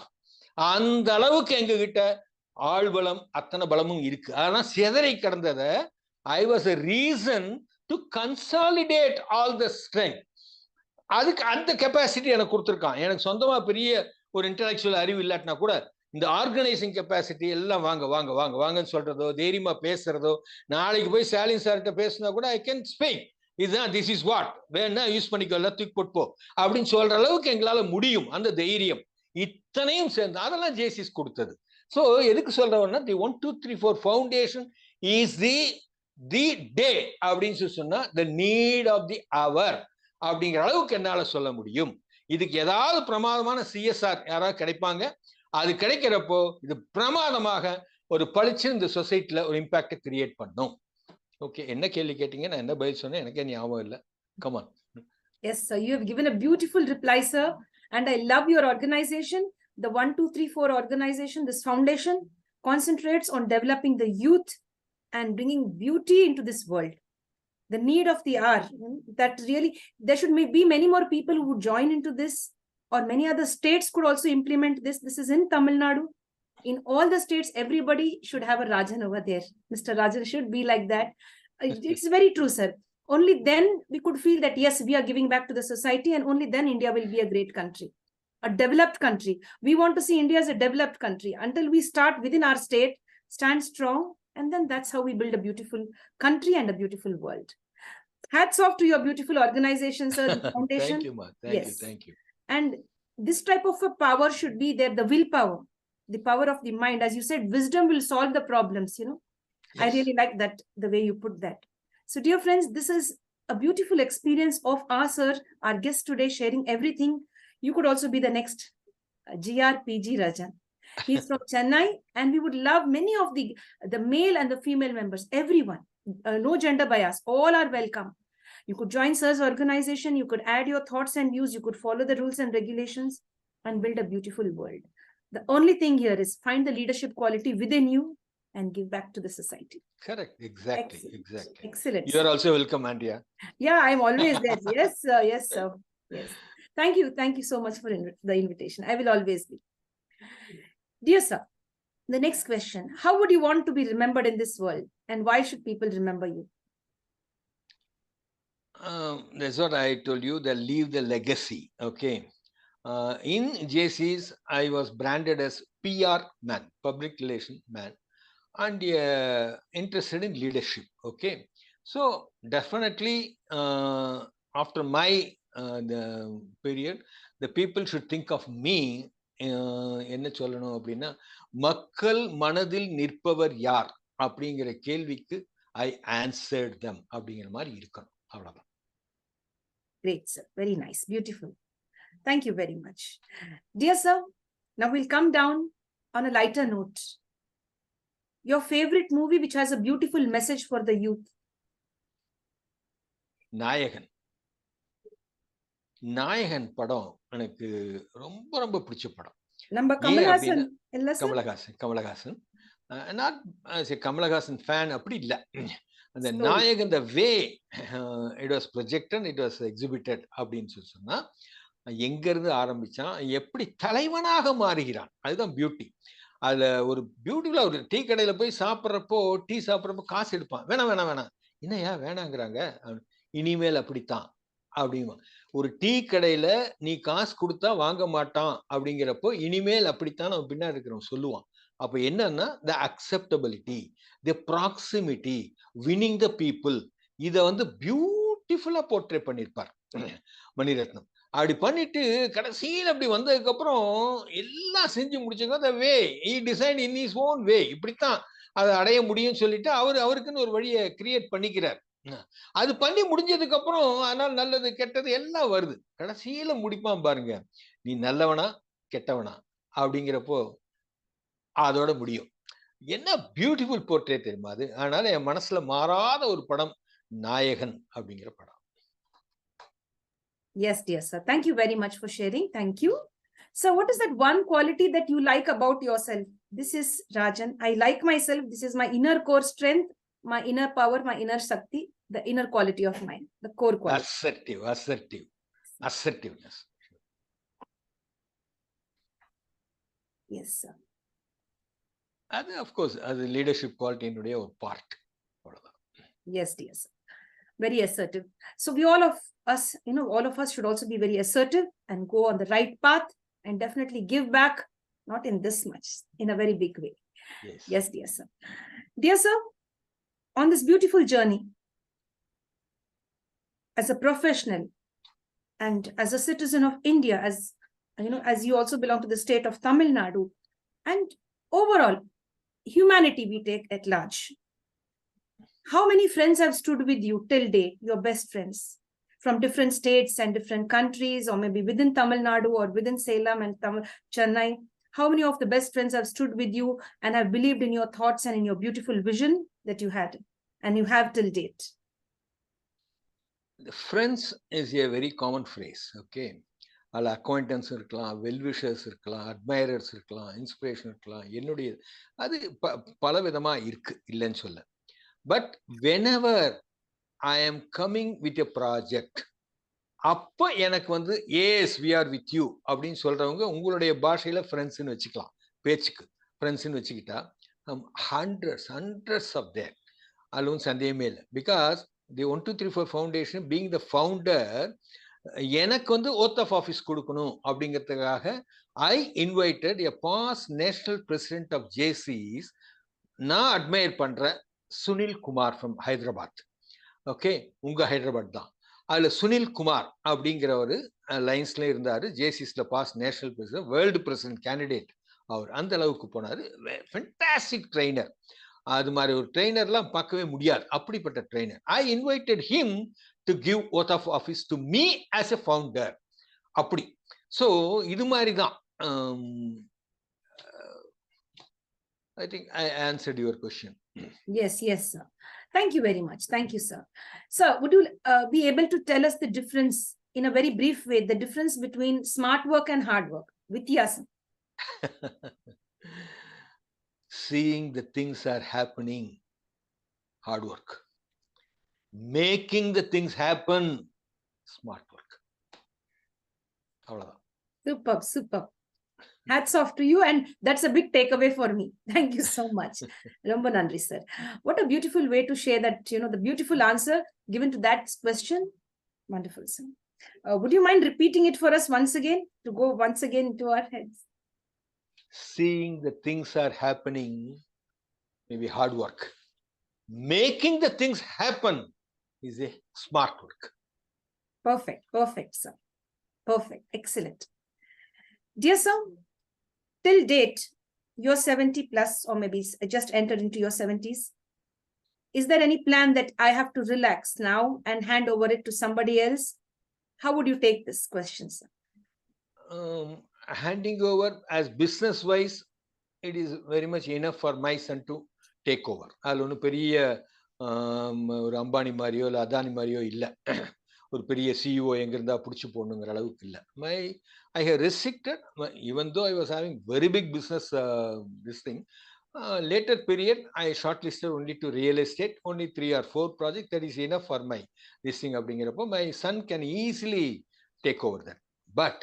அந்த அளவுக்கு எங்க கிட்ட ஆழ்பலம் அத்தனை பலமும் இருக்கு. ஆனா சிதறை கடந்ததை I was a reason to consolidate all the strength. அதுக்கு அந்த கெப்பாசிட்டி எனக்கு கொடுத்துருக்கான். எனக்கு சொந்தமா பெரிய ஒரு இன்டெலெக்சுவல் அறிவு இல்லாட்டினா கூட இந்த ஆர்கனைசிங் கெப்பாசிட்டி எல்லாம் வாங்க வாங்க வாங்க வாங்கன்னு சொல்றதோ, தைரியமா பேசுறதோ, நாளைக்கு போய் ஸ்டாலின் சார்கிட்ட பேசினா கூட ஐ கேன் ஸ்பீக், இதுதான் திஸ் இஸ் வாட், வேணா யூஸ் பண்ணிக்கோ, எல்லாம் தூக்கி போட்டுப்போ அப்படின்னு சொல்ற அளவுக்கு எங்களால முடியும். அந்த தைரியம் இத்தனையும் சேர்ந்து அதெல்லாம் ஜேசிஸ் கொடுத்தது. ஸோ எதுக்கு சொல்றவன்னா, தி 1 2 3 4 ஃபவுண்டேஷன் இஸ் தி டே அப்படின்னு சொன்னா த நீட் ஆஃப் தி அவர் அப்படிங்கிற அளவுக்கு என்னால சொல்ல முடியும். இதுக்கு ஏதாவது பிரமாதமான சிஎஸ்ஆர் யாராவது கிடைப்பாங்க. அது கிடைக்கிறப்போ இது பிரமாதமாக ஒரு பளிச்சு இந்த சொசைட்டில ஒரு இம்பாக்ட் கிரியேட் பண்ணும். ஓகே, என்ன கேள்வி கேட்டீங்க, நான் என்ன பதில் சொன்னேன் எனக்கே ஞாபகம் இல்லை. Come on. Yes sir, you have given a beautiful reply sir, and I love your organization. The 1 2 3 4 organization, this foundation concentrates on developing the youth and bringing beauty into this world. The need of the hour, that really there should be many more people who would join into this, or many other states could also implement this. This is in Tamil Nadu. In all the states, everybody should have a Rajan over there. Mr. Rajan should be like that. It's very true, sir. Only then we could feel that, yes, we are giving back to the society, and only then India will be a great country, a developed country. We want to see India as a developed country. Until we start within our state, stand strong, and then that's how we build a beautiful country and a beautiful world. Hats off to your beautiful organization, sir. Foundation. Thank you, ma. Thank you. Thank you. And this type of a power should be there, the willpower, the power of the mind. As you said, wisdom will solve the problems, you know. Yes. I really like that, the way you put that. So dear friends, this is a beautiful experience of our sir, our guest today, sharing everything. You could also be the next GRPG Rajan. He's from Chennai, and we would love many of the male and the female members, everyone, no gender bias, all are welcome. You could join sir's organization, you could add your thoughts and views, you could follow the rules and regulations and build a beautiful world. The only thing here is find the leadership quality within you and give back to the society. Correct. Exactly. Excellent. Exactly. Excellent. You are also welcome, Andrea. Yeah, I'm always there. Yes, sir. Yes, sir. Yes. Thank you. Thank you so much for the invitation. I will always be. Dear sir, the next question: how would you want to be remembered in this world, and why should people remember you? That's what I told you, they leave the legacy. Okay. In JCs, I was branded as PR man, public relation man, and interested in leadership. Okay. So definitely after my the period, the people should think of me. என்ன சொல்லணும் அப்படின்னா, மக்கள் மனதில் நிற்பவர் யார் அப்படிங்கிற கேள்விக்கு I answered them அப்படிங்கிற மாதிரி இருக்கணும். அவ்வளவுதான். Great, sir. Very nice. Beautiful. Thank you very much. Dear sir, now we'll come down on a lighter note. Your favorite movie which has a beautiful message for the youth? நாயகன். நாயகன் படம் எனக்கு ரொம்ப ரொம்ப பிடிச்ச படம். நம்ம கமலஹாசன் இல்ல sir? Kamal Haasan not Kamal Haasan fan அப்படி இல்ல. அந்த நாயகன் the way it was projected, it was exhibited அப்படின்னு சொன்னா, எங்க இருந்து ஆரம்பிச்சான், எப்படி தலைவனாக மாறுகிறான், அதுதான் பியூட்டி. அதுல ஒரு பியூட்டிஃபுல்லா ஒரு டீ கடையில போய் டீ சாப்பிட்றப்போ காசு எடுப்பான். வேணாம் வேணாம் வேணாம், என்னையா வேணாங்கிறாங்க, இனிமேல் அப்படித்தான் அப்படிமா. ஒரு டீ கடையில நீ காசு கொடுத்தா வாங்க மாட்டான் அப்படிங்கிறப்போ இனிமேல் அப்படித்தான் அவன் பின்னாடி இருக்கிறவன் சொல்லுவான். அப்ப என்னன்னா, the acceptability, the proximity, winning the people, இதை பியூட்டிஃபுல்லா போர்ட்ரே பண்ணியிருப்பார் மணிரத்னம். அப்படி பண்ணிட்டு கடைசியில் அப்படி வந்ததுக்கு அப்புறம் எல்லாம் செஞ்சு முடிச்சுங்க. The way he design in his own way, இப்படித்தான் அதை அடைய முடியும்னு சொல்லிட்டு அவருக்குன்னு ஒரு வழியை கிரியேட் பண்ணிக்கிறார். அது பண்ணி முடிஞ்சதுக்கு அப்புறம் அதனால நல்லது கெட்டது எல்லாம் வருது. கடைசியில முடிப்பான் பாருங்க, நீ நல்லவனா கெட்டவனா அப்படிங்கிறப்போ அதோட முடியும். என்ன பியூட்டிஃபுல் போர்ட்ரேட் தெரியுமா அது. அதனால என் மனசுல மாறாத ஒரு படம் நாயகன் அப்படிங்கிற படம். Yes, dear sir. Thank you very much for sharing. Thank you. So what is that one quality that you like about yourself? This is Rajan. I like myself. This is my inner core strength, my inner power, my inner Shakti, the inner quality of mine, the core quality. Assertiveness. Yes, sir. அது of course அது leadership quality இனுடைய ஒரு part. Yes, dear sir. Very assertive. So we all of us should also be very assertive and go on the right path and definitely give back, not in this much, in a very big way. Yes, dear sir. Dear sir, on this beautiful journey, as a professional and as a citizen of India, as you also belong to the state of Tamil Nadu, and overall humanity we take at large, how many friends have stood with you till date, your best friends from different states and different countries, or maybe within Tamil Nadu or within Salem and Chennai? How many of the best friends have stood with you and have believed in your thoughts and in your beautiful vision that you had and you have till date? The friends is a very common phrase, okay? அதில் acquaintance இருக்கலாம், well-wishers இருக்கலாம், அட்மைரர்ஸ் இருக்கலாம், inspiration இருக்கலாம், என்னுடைய அது பல விதமாக இருக்கு, இல்லைன்னு சொல்ல. பட் வெனெவர் ஐ ஆம் கம்மிங் வித் எ ப்ராஜெக்ட், அப்போ எனக்கு as we are with you அப்படின்னு சொல்றவங்க உங்களுடைய பாஷையில ஃப்ரெண்ட்ஸ்ன்னு வச்சுக்கலாம். பேச்சுக்கு ஃப்ரெண்ட்ஸ்ன்னு வச்சுக்கிட்டா ஹண்ட்ரட்ஸ் ஆஃப் தேர், அதுவும் சந்தேகமே இல்லை. Because the 1234 foundation being the founder, எனக்கு ஓத் ஆஃப் ஆஃபீஸ் கொடுக்கணும் அப்படிங்கிறதுக்காக I invited a past national president of Jaycees, நான் அட்மையர் பண்ற சுனில் குமார் ஃப்ரம் ஹைதராபாத். ஓகே, உங்க ஹைதராபாத் தான். அதுல சுனில் குமார் அப்படிங்கிற ஒரு லைன்ஸ்ல இருந்தாரு, ஜேசிஸ்ல past national president, world president candidate. அவர் அந்த அளவுக்கு போனாரு. Fantastic trainer. அது மாதிரி ஒரு ட்ரெயினர்லாம் பார்க்கவே முடியாது, அப்படிப்பட்ட trainer. I invited him to give oath of office to me as a founder. அப்படி. ஸோ இது மாதிரி தான். I think I answered your question. Yes, sir. Thank you very much. Thank you, sir. Sir, would you be able to tell us the difference in a very brief way, the difference between smart work and hard work? Vityasam. Seeing the things are happening, hard work. Making the things happen, smart work. Superb. Hats off to you, and that's a big takeaway for me. Thank you so much. Romba nandri, sir. What a beautiful way to share that, the beautiful answer given to that question. Wonderful, sir. Would you mind repeating it for us once again, to go once again into our heads? Seeing the things are happening, maybe hard work. Making the things happen is a smart work. Perfect, sir. Perfect. Excellent. Dear sir, till date, you're 70 plus, or maybe just entered into your 70s. Is there any plan that I have to relax now and hand over it to somebody else? How would you take this question, sir? Handing over as business wise, it is very much enough for my son to take over. அதில் ஒன்றும் பெரிய ஒரு அம்பானி மாதிரியோ இல்லை அதானி மாதிரியோ இல்லை. ஒரு பெரிய சிஇஓ எங்க இருந்தா பிடிச்சி போடணுங்கிற அளவுக்கு இல்லை. I have restricted, even though I was having very big business this thing. Later period, I shortlisted only to real estate, only 3 or 4 projects. That is enough for my this thing. அப்படிங்கிறப்போ my son can easily take over that. But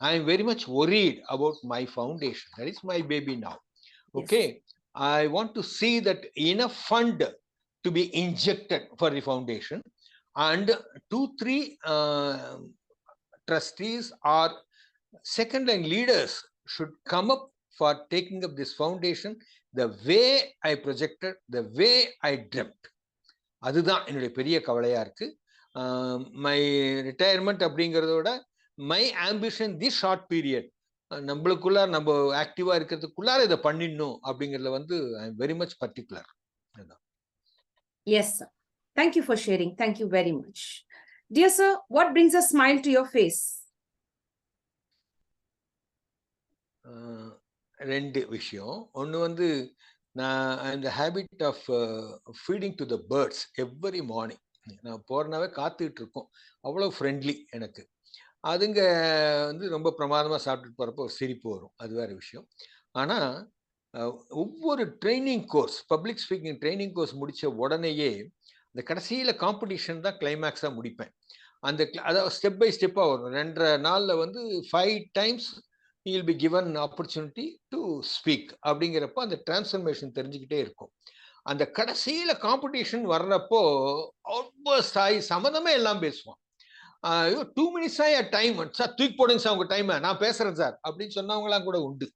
I am very much worried about my foundation. That is my baby now. Okay, yes. I want to see that enough fund to be injected for the foundation, and 2-3 trustees or second line leaders should come up for taking up this foundation the way I projected, the way I dreamt. அதுதான் என்னுடைய பெரிய கவலையா இருக்கு. My retirement அப்படிங்கிறதோட my ambition the short period, நம்மளுக்குள்ள நம்ம ஆக்டிவா இருக்கிறதுக்குள்ளார இதை பண்ணிடணும் அப்படிங்கிறதுல வந்து I am very much particular. Yes, sir. Thank you for sharing. Thank you very much. Dear sir, what brings a smile to your face? ரெண்டு விஷயம். ஒன்று வந்து நான் அந்த habit of feeding to the birds every morning. நான் போறனாவே காத்துக்கிட்டு இருக்கோம், அவ்வளோ ஃப்ரெண்ட்லி எனக்கு. அதுங்க வந்து ரொம்ப பிரமாதமாக சாப்பிட்டுட்டு போகிறப்போ ஒரு சிரிப்பு வரும், அது வேறு விஷயம். ஆனால் ஒவ்வொரு training course, public speaking training course முடித்த உடனேயே இந்த கடைசியில் காம்படிஷன் தான் கிளைமேக்ஸாக முடிப்பேன். அந்த அதாவது ஸ்டெப் பை ஸ்டெப்பாக வரும். 2.5 நாளில் வந்து 5 times you'll be given opportunity to speak அப்படிங்கிறப்போ அந்த டிரான்ஸ்ஃபர்மேஷன் தெரிஞ்சுக்கிட்டே இருக்கும். அந்த கடைசியில் காம்படிஷன் வர்றப்போ சாய் சம்மந்தமே எல்லாம் பேசுவான். 2 minutes டைம் சார், தூக்கி போடுங்க சார் உங்க டைமை, நான் பேசுறேன் சார் அப்படின்னு சொன்னவங்களாம் கூட உண்டு.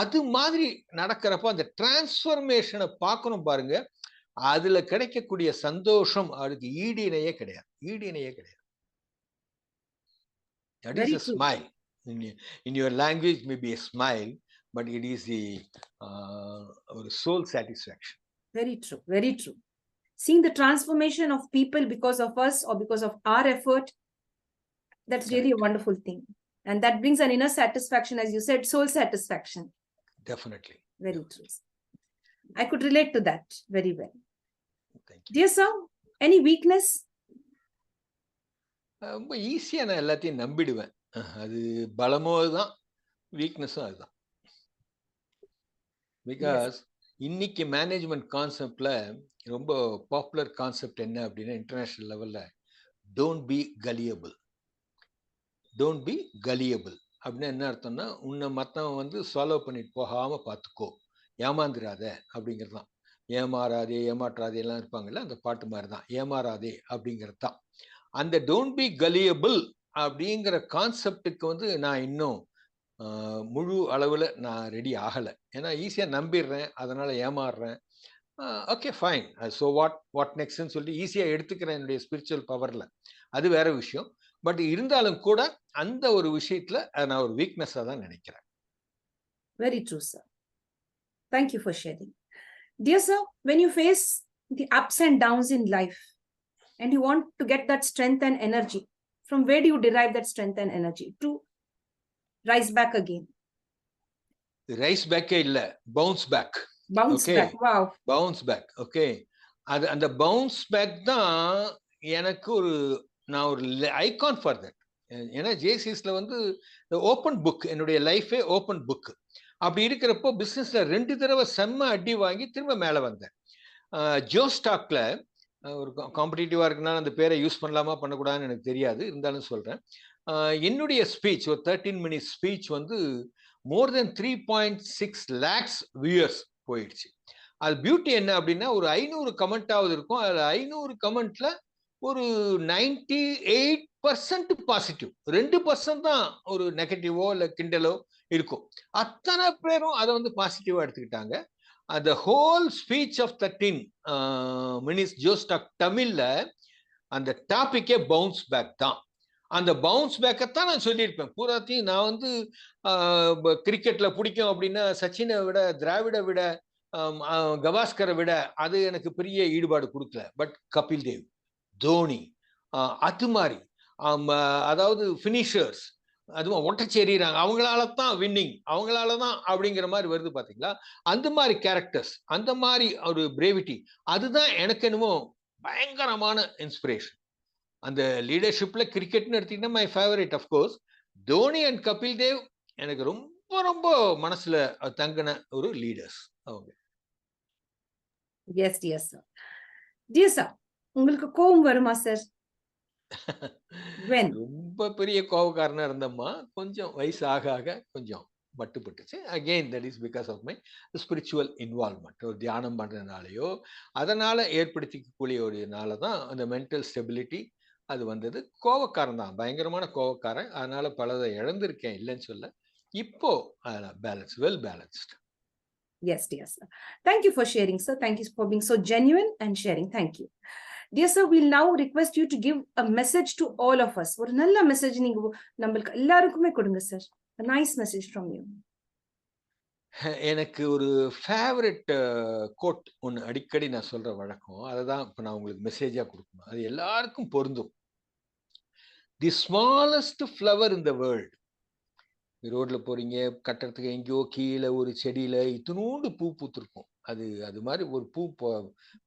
அது மாதிரி நடக்கிறப்போ அந்த டிரான்ஸ்ஃபர்மேஷனை பார்க்கணும் பாருங்க, அதுல கிடைக்கக்கூடிய சந்தோஷம் அதுக்கு ஈடு இணையே கிடையாது, ஈடு இணையே கிடையாது. That is a smile. In your language may be a smile, but it is the soul satisfaction. Very true, very true. Seeing the transformation of people because of us or because of our effort, that's really a wonderful thing. And that brings an inner satisfaction, as you said, soul satisfaction. Definitely. Very true. I could relate to that very well. Thank you. Dear sir, any weakness? ரொம்ப ஈஸியாக நான் எல்லாத்தையும் நம்பிடுவேன். அது பலமோ அதுதான், வீக்னஸும் அதுதான். Because இன்னைக்கு management கான்செப்ட்ல ரொம்ப பாப்புலர் கான்செப்ட் என்ன அப்படின்னா, இன்டர்நேஷனல் லெவல்ல டோன்ட் பி கலியபிள். டோன்ட் பி கலியபிள் அப்படின்னா என்ன அர்த்தம்னா, உன்னை மற்றவன் வந்து ஃபாலோ பண்ணிட்டு போகாம பார்த்துக்கோ, ஏமாந்துடாத அப்படிங்கிறது தான். ஏமாறாதே ஏமாற்றாதே எல்லாம் இருப்பாங்கல்ல, அந்த பாட்டு மாதிரி தான், ஏமாறாதே அப்படிங்கிறது தான். அந்த டோன்ட் பி கலியபிள் அப்படிங்கிற கான்செப்டுக்கு வந்து நான் இன்னும் முழு அளவில் நான் ரெடி ஆகலை. ஏன்னா ஈஸியாக நம்பிடுறேன், அதனால ஏமாறுறேன். ஓகே ஃபைன், ஸோ வாட் நெக்ஸ்ட்னு சொல்லிட்டு ஈஸியாக எடுத்துக்கிறேன் என்னுடைய ஸ்பிரிச்சுவல் பவரில், அது வேற விஷயம். பட் இருந்தாலும் கூட அந்த ஒரு விஷயத்துல நான் ஒரு வீக்னஸாக தான் நினைக்கிறேன். Very true, sir. Thank you for sharing. Dear sir, when you face the ups and downs in life and you want to get that strength and energy, from where do you derive that strength and energy to rise back again? Rise பேக்கே இல்லை, bounce back. Bounce back, wow. Bounce back, okay. அது அந்த bounce back தான் எனக்கு நான் ஒரு icon for that. ஏன்னா ஜேசிஸ்ல வந்து ஓப்பன் புக், என்னுடைய லைஃபே ஓப்பன் புக். அப்படி இருக்கிறப்போ பிஸ்னஸ்ல 2 தடவை செம்ம அடி வாங்கி திரும்ப மேலே வந்தேன். ஜோ ஸ்டாக்ல ஒரு காம்படிட்டிவா இருக்குனால அந்த பேரை யூஸ் பண்ணலாமா பண்ணக்கூடாதுன்னு எனக்கு தெரியாது, இருந்தாலும் சொல்றேன். என்னுடைய ஸ்பீச், ஒரு 13 minute ஸ்பீச் வந்து மோர் தென் 3.6 lakhs வியூயர்ஸ் போயிடுச்சு. அது பியூட்டி என்ன அப்படின்னா, ஒரு 500 கமெண்டாவது இருக்கும், அதில் 500 கமெண்ட்ல ஒரு 98% பாசிட்டிவ், 2% தான் ஒரு நெகட்டிவோ இல்லை கிண்டலோ இருக்கும். அத்தனை பேரும் அதை வந்து பாசிட்டிவா எடுத்துக்கிட்டாங்க. அந்த ஹோல் ஸ்பீச் ஆஃப் 13 minutes ஜோ ஸ்டாக் தமிழ்ல அந்த டாபிக்கே பவுன்ஸ் பேக் தான். அந்த பவுன்ஸ் பேக்கத்தான் நான் சொல்லியிருப்பேன். பூராத்தையும் நான் வந்து கிரிக்கெட்ல பிடிக்கும் அப்படின்னா சச்சினை விட, திராவிட விட, கவாஸ்கரை விட அது எனக்கு பெரிய ஈடுபாடு கொடுக்கல. பட் கபில் தேவ், தோனி, அது மாதிரி அதாவது ஃபினிஷர்ஸ், அதுவும் ஒட்டச்சேரிறாங்க, அவங்களால தான் வின்னிங், அவங்களால தான் அப்படிங்கிற மாதிரி வருது பாத்தீங்களா. அந்த மாதிரி கேரக்டர்ஸ், அந்த மாதிரி ஒரு பிரேவிட்டி, அதுதான் எனக்கு என்னமோ பயங்கரமான இன்ஸ்பிரேஷன். அந்த லீடர்ஷிப்ல கிரிக்கெட்னு எடுத்தீங்கன்னா my favourite of course Dhoni and Kapil Dev எனக்கு ரொம்ப ரொம்ப மனசுல தங்கின ஒரு லீடர்ஸ் அவங்க. Yes yes sir. Dear sir, உங்களுக்கு கோபம் வருமா சார்? ரொம்ப பெரிய கோபக்காரனா இருந்தம்மா, கொஞ்சம் வயசு ஆக ஆக கொஞ்சம் மட்டுப்பட்டுச்சு. Again that is because of my spiritual involvement. ஒரு தியானம் பண்றதுனாலயோ அதனால ஏற்படுத்திக்கக்கூடிய ஒரு நாள தான் அந்த மென்டல் ஸ்டெபிலிட்டி அது வந்தது. கோவக்காரன் தான், பயங்கரமான கோவக்காரன். அதனால பலதை இழந்திருக்கேன், இல்லைன்னு சொல்ல. இப்போ balance, well balanced. Yes, dear sir. Thank you for sharing, sir. Thank you for being so genuine and sharing. Thank you. Dear sir, we'll now request you to give a message to all of us. ஒரு நல்ல message நீங்க நம்மளுக்கு எல்லாருக்குமே கொடுங்க sir. A nice message from you. எனக்கு ஒரு favourite code ஒன்று அடிக்கடி நான் சொல்ற வழக்கம். அதை தான் இப்போ நான் உங்களுக்கு மெசேஜாக கொடுக்கணும். அது எல்லாருக்கும் பொருந்தும். தி smallest flower in the world. ரோட்ல போறீங்க, கட்டடத்துக்கு எங்கேயோ கீழே ஒரு செடியில இத்தினூண்டு பூ பூத்திருக்கும். அது மாதிரி ஒரு பூ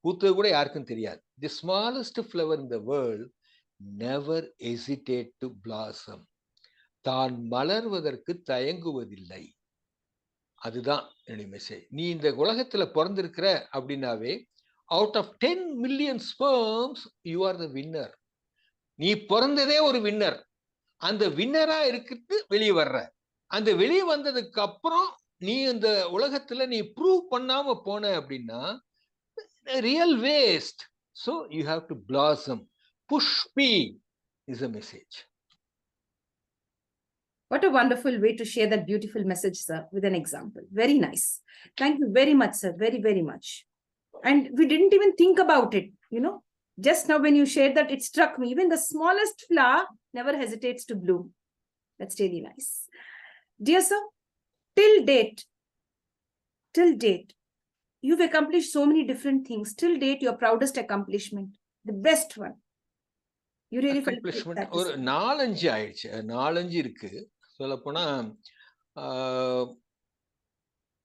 பூத்தது கூட யாருக்கும் தெரியாது. தி smallest flower in the world never hesitate to blossom. தான் மலர்வதற்கு தயங்குவதில்லை. அதுதான் என்னுடைய மெசேஜ். நீ இந்த உலகத்துல பிறந்திருக்கிற அப்படின்னாவே out of 10 million sperms you are the winner. நீ பிறந்ததே ஒரு வின்னர். அந்த வின்னரா இருக்கிறது வெளியே வர்ற. அந்த வெளியே வந்ததுக்கு அப்புறம் நீ இந்த உலகத்துல நீ ப்ரூவ் பண்ணாம போன அப்படின்னா real waste. So you have to blossom. Pushpi is a message. What a wonderful way to share that beautiful message, sir, with an example. Very nice. Thank you very much, sir. Very, very much. And we didn't even think about it, you know. Just now when you shared that, it struck me. Even the smallest flower never hesitates to bloom. That's really nice. Dear sir, till date, you've accomplished so many different things. Till date, your proudest accomplishment, the best one. You really felt that ஒரு 4-5 ஆயிடுச்சு. 4-5 இருக்கு. சொல்லப்போனா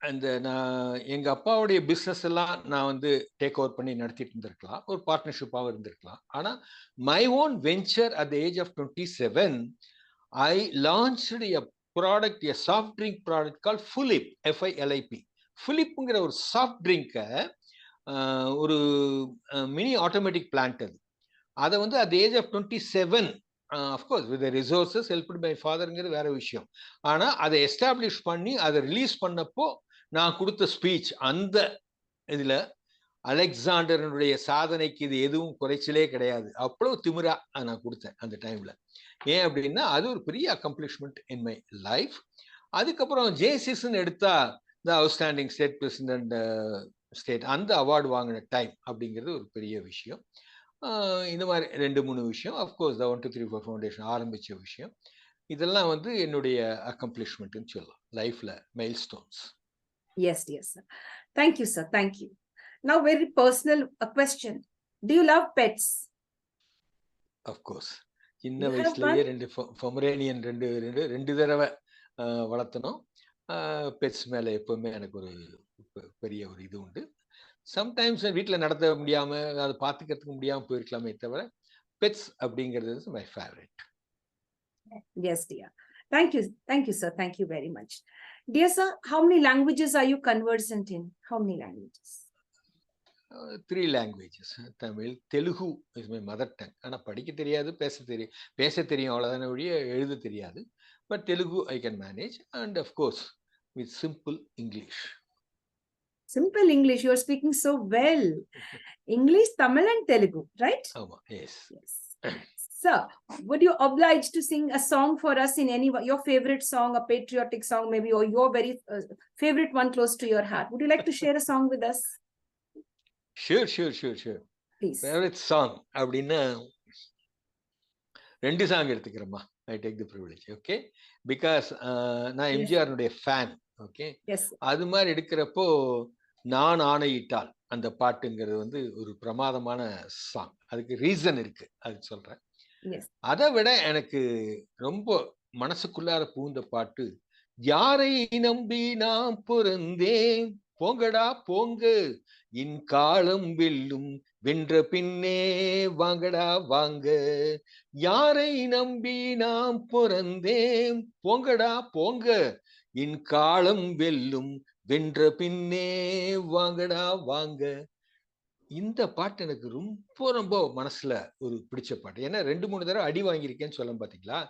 அந்த நான் எங்க அப்பாவுடைய business எல்லாம் நான் வந்து டேக் ஓவர் பண்ணி நடத்திட்டு இருந்திருக்கலாம், ஒரு பார்ட்னர்ஷிப்பாகவும் இருந்திருக்கலாம். ஆனா my own venture at the age of 27 I launched a product, a soft drink product call Filip, FILIP. ஃபுலிப்புங்கிற ஒரு சாஃப்ட் ட்ரிங்கை, ஒரு மினி ஆட்டோமேட்டிக் பிளான்ட் அது. அதை வந்து at age of 27, of course with resources helped by ஃபாதருங்கிறது வேற விஷயம். ஆனால் அதை எஸ்டாப்ளிஷ் பண்ணி அதை ரிலீஸ் பண்ணப்போ நான் கொடுத்த ஸ்பீச், அந்த இதில் அலெக்சாண்டருடைய சாதனைக்கு இது எதுவும் குறைச்சலே கிடையாது. அவ்வளோ திமிரா நான் கொடுத்தேன் அந்த டைமில். ஏன் அப்படின்னா அது ஒரு பெரிய அக்கம்ப்ளிஷ்மெண்ட் இன் மை லைஃப். அதுக்கப்புறம் ஜேசிஸ்ன்னு எடுத்தா த அவுட்ஸ்டாண்டிங் ஸ்டேட் பிரசிடென்ட் ஸ்டேட், அந்த அவார்டு வாங்கின டைம் அப்படிங்கிறது ஒரு பெரிய விஷயம். இந்த மாதிரி 2-3 விஷயம். அஃப்கோர்ஸ் த 1-2-3-4 ஃபவுண்டேஷன் ஆரம்பிச்ச விஷயம். இதெல்லாம் வந்து என்னுடைய அக்கம்ப்ளிஷ்மெண்ட்னு சொல்லலாம், லைஃப்ல mile stones. Yes, yes, sir. Thank you, sir. Thank you. Now, very personal a question. Do you love pets? Of course. சின்ன வயசுலயே 2 பொமரேனியன் 2 தடவை வளர்த்தணும். பெட்ஸ் மேல எப்பவுமே எனக்கு ஒரு பெரிய ஒரு இது உண்டு. சம்டைம்ஸ் வீட்டில் நடத்த முடியாம, அதை பார்த்துக்கிறதுக்கு முடியாம போயிருக்கலாமே தவிர பெட்ஸ் அப்படிங்கிறது is my favourite. Yes, dear. Thank you, sir. Thank you very much. Dear sir, how many languages are you conversant in? How many languages? 3 languages. Tamil, Telugu is my mother tongue. ஆனால் படிக்க தெரியாது, பேச தெரியும் அவ்வளோதான ஒழிய எழுத தெரியாது. But Telugu I can manage, and of course with simple English. Simple English, you are speaking so well. English, Tamil and Telugu, right? Yes. Sir, would you oblige to sing a song for us in your favorite song, a patriotic song maybe, or your very favorite one close to your heart? Would you like to share a song with us? Sure. Please. Favorite song அப்படின்னா 2 song எடுத்துக்கிறேம்மா. I take the privilege. Okay. Because நான் எம்ஜிஆருடைய fan. Okay. அது மாதிரி எடுக்கிறப்போ நான் ஆணையிட்டால் அந்த பாட்டுங்கிறது வந்து ஒரு பிரமாதமான சாங். அதுக்கு ரீசன் இருக்கு, அது சொல்றேன். அதை விட எனக்கு ரொம்ப மனசுக்குள்ளார பூந்த பாட்டு, யாரை நம்பி நான் பிறந்தேன், போங்கடா போங்க இன் காலம் வெல்லும், வென்ற பின்னே வாங்கடா வாங்க, யாரை நம்பி நாம் பிறந்தேன், போங்கடா போங்க இன் காலம் வெல்லும், வென்ற பின்னே வாங்கடா வாங்க. இந்த பாட்டு எனக்கு ரொம்ப ரொம்ப மனசுல ஒரு பிடிச்ச பாட்டு. ஏன்னா 2-3 தடவை அடி வாங்கியிருக்கேன்னு சொல்ல பாத்தீங்களா.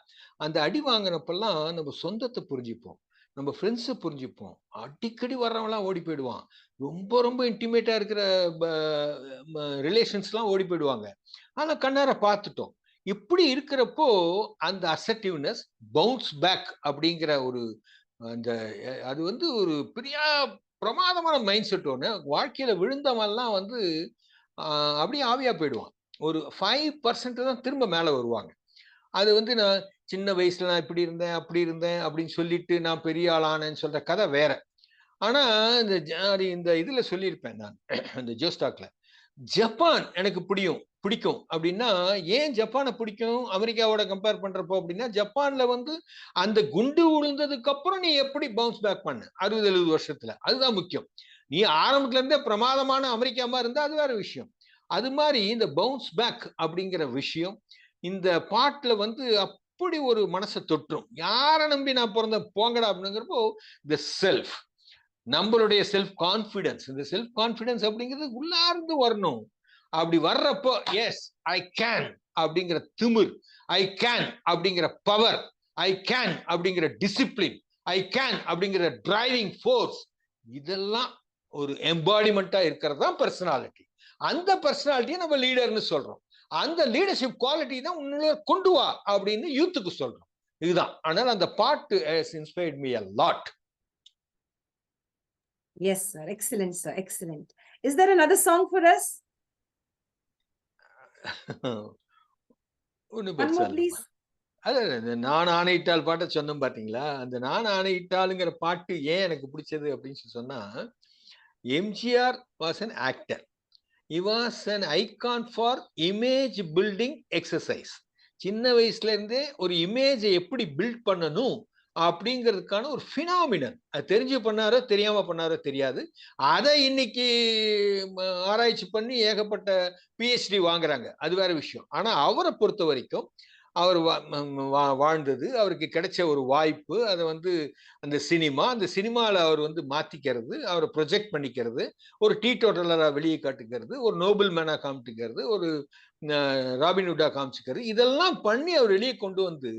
அந்த அடி வாங்கினப்பெல்லாம் நம்ம சொந்தத்தை புரிஞ்சுப்போம், நம்ம ஃப்ரெண்ட்ஸை புரிஞ்சுப்போம். அடிக்கடி வர்றவங்களாம் ஓடி போயிடுவான். ரொம்ப ரொம்ப இன்டிமேட்டா இருக்கிற ரிலேஷன்ஸ்லாம் ஓடி போயிடுவாங்க. ஆனா கண்ணார பார்த்துட்டோம். இப்படி இருக்கிறப்போ அந்த அசர்டிவ்னஸ், பவுன்ஸ் பேக் அப்படிங்கிற ஒரு அந்த அது வந்து ஒரு பெரிய பிரமாதமான மைண்ட் செட். ஒன்று வாழ்க்கையில விழுந்தவன்லாம் வந்து அப்படியே ஆவியா போயிடுவான். ஒரு 5% தான் திரும்ப மேல வருவாங்க. அது வந்து நான் சின்ன வயசுல நான் இப்படி இருந்தேன் அப்படி இருந்தேன் அப்படின்னு சொல்லிட்டு நான் பெரிய ஆளானேன்னு சொல்ற கதை வேற. ஆனா இந்த இதுல சொல்லியிருப்பேன் நான் இந்த ஜோஸ்டாக்ல, ஜப்பான் எனக்கு பிடிக்கும் அப்படின்னா, ஏன் ஜப்பானை பிடிக்கும் அமெரிக்காவோட கம்பேர் பண்றப்போ அப்படின்னா, ஜப்பான்ல வந்து அந்த குண்டு விழுந்ததுக்கு அப்புறம் நீ எப்படி பவுன்ஸ் பேக் பண்ண 60-70 வருஷத்துல, அதுதான் முக்கியம். நீ ஆரம்பத்துல இருந்தே பிரமாதமான அமெரிக்காமா இருந்தா அது வேற விஷயம். அது மாதிரி இந்த பவுன்ஸ் பேக் அப்படிங்கிற விஷயம் இந்த பாட்டுல வந்து அப்படி ஒரு மனசை தொற்றும். யாரை நம்பி நான் பிறந்த போங்கடா அப்படிங்கிறப்போ இந்த செல்ஃப், நம்மளுடைய செல்ஃப் கான்பிடன்ஸ், இந்த செல்ஃப் கான்பிடன்ஸ் அப்படிங்கிறது உள்ளார்ந்து வரணும். அப்படி வர்றப்போ எஸ் ஐ கேன் அப்படிங்கிற திமிர், ஐ கேன் அப்படிங்கிற பவர், ஐ கேன் அப்படிங்கிற டிசிப்ளின், ஐ கேன் அப்படிங்கிற டிரைவிங் ஃபோர்ஸ், இதெல்லாம் ஒரு எம்பாடிமெண்டா இருக்கிறது தான் பர்சனாலிட்டி. அந்த பர்சனாலிட்டியை நம்ம லீடர்னு சொல்றோம். அந்த லீடர்ஷிப் குவாலிட்டி தான் உன்னுள்ள கொண்டு வா அப்படின்னு யூத்துக்கு சொல்றோம். இதுதான். ஆனால் அந்த பாட்டு has inspired me a lot. Yes, sir. Excellent, sir. Excellent. Is there another song for us? One more, please. அதாவது நான் ஆணையிட்டால் பாட்டை சொன்னோம் பாத்தீங்களா. அந்த நான் ஆணையிட்டாலுங்கிற பாட்டு ஏன் எனக்கு பிடிச்சது அப்படின்னு சொன்னா, MGR was an actor. He was an icon for image building exercise. சின்ன வயசுல இருந்தே ஒரு இமேஜை எப்படி பில்ட் பண்ணணும் அப்படிங்கிறதுக்கான ஒரு ஃபினாமினன். அது தெரிஞ்சு பண்ணாரோ தெரியாம பண்ணாரோ தெரியாது. அதை இன்னைக்கு ஆராய்ச்சி பண்ணி ஏகப்பட்ட PhD வாங்குறாங்க, அது வேற விஷயம். ஆனா அவரை பொறுத்த வரைக்கும் அவர் வாழ்ந்தது, அவருக்கு கிடைச்ச ஒரு வாய்ப்பு, அதை வந்து அந்த சினிமாவில் அவர் வந்து மாத்திக்கிறது, அவரை ப்ரொஜெக்ட் பண்ணிக்கிறது, ஒரு டீடோட்டலராக வெளியே காட்டுக்கிறது, ஒரு நோபல் மேனா காமிச்சுக்கிறது, ஒரு ராபின்ஹுட்டா காமிச்சுக்கிறது, இதெல்லாம் பண்ணி அவர் வெளியே கொண்டு வந்து,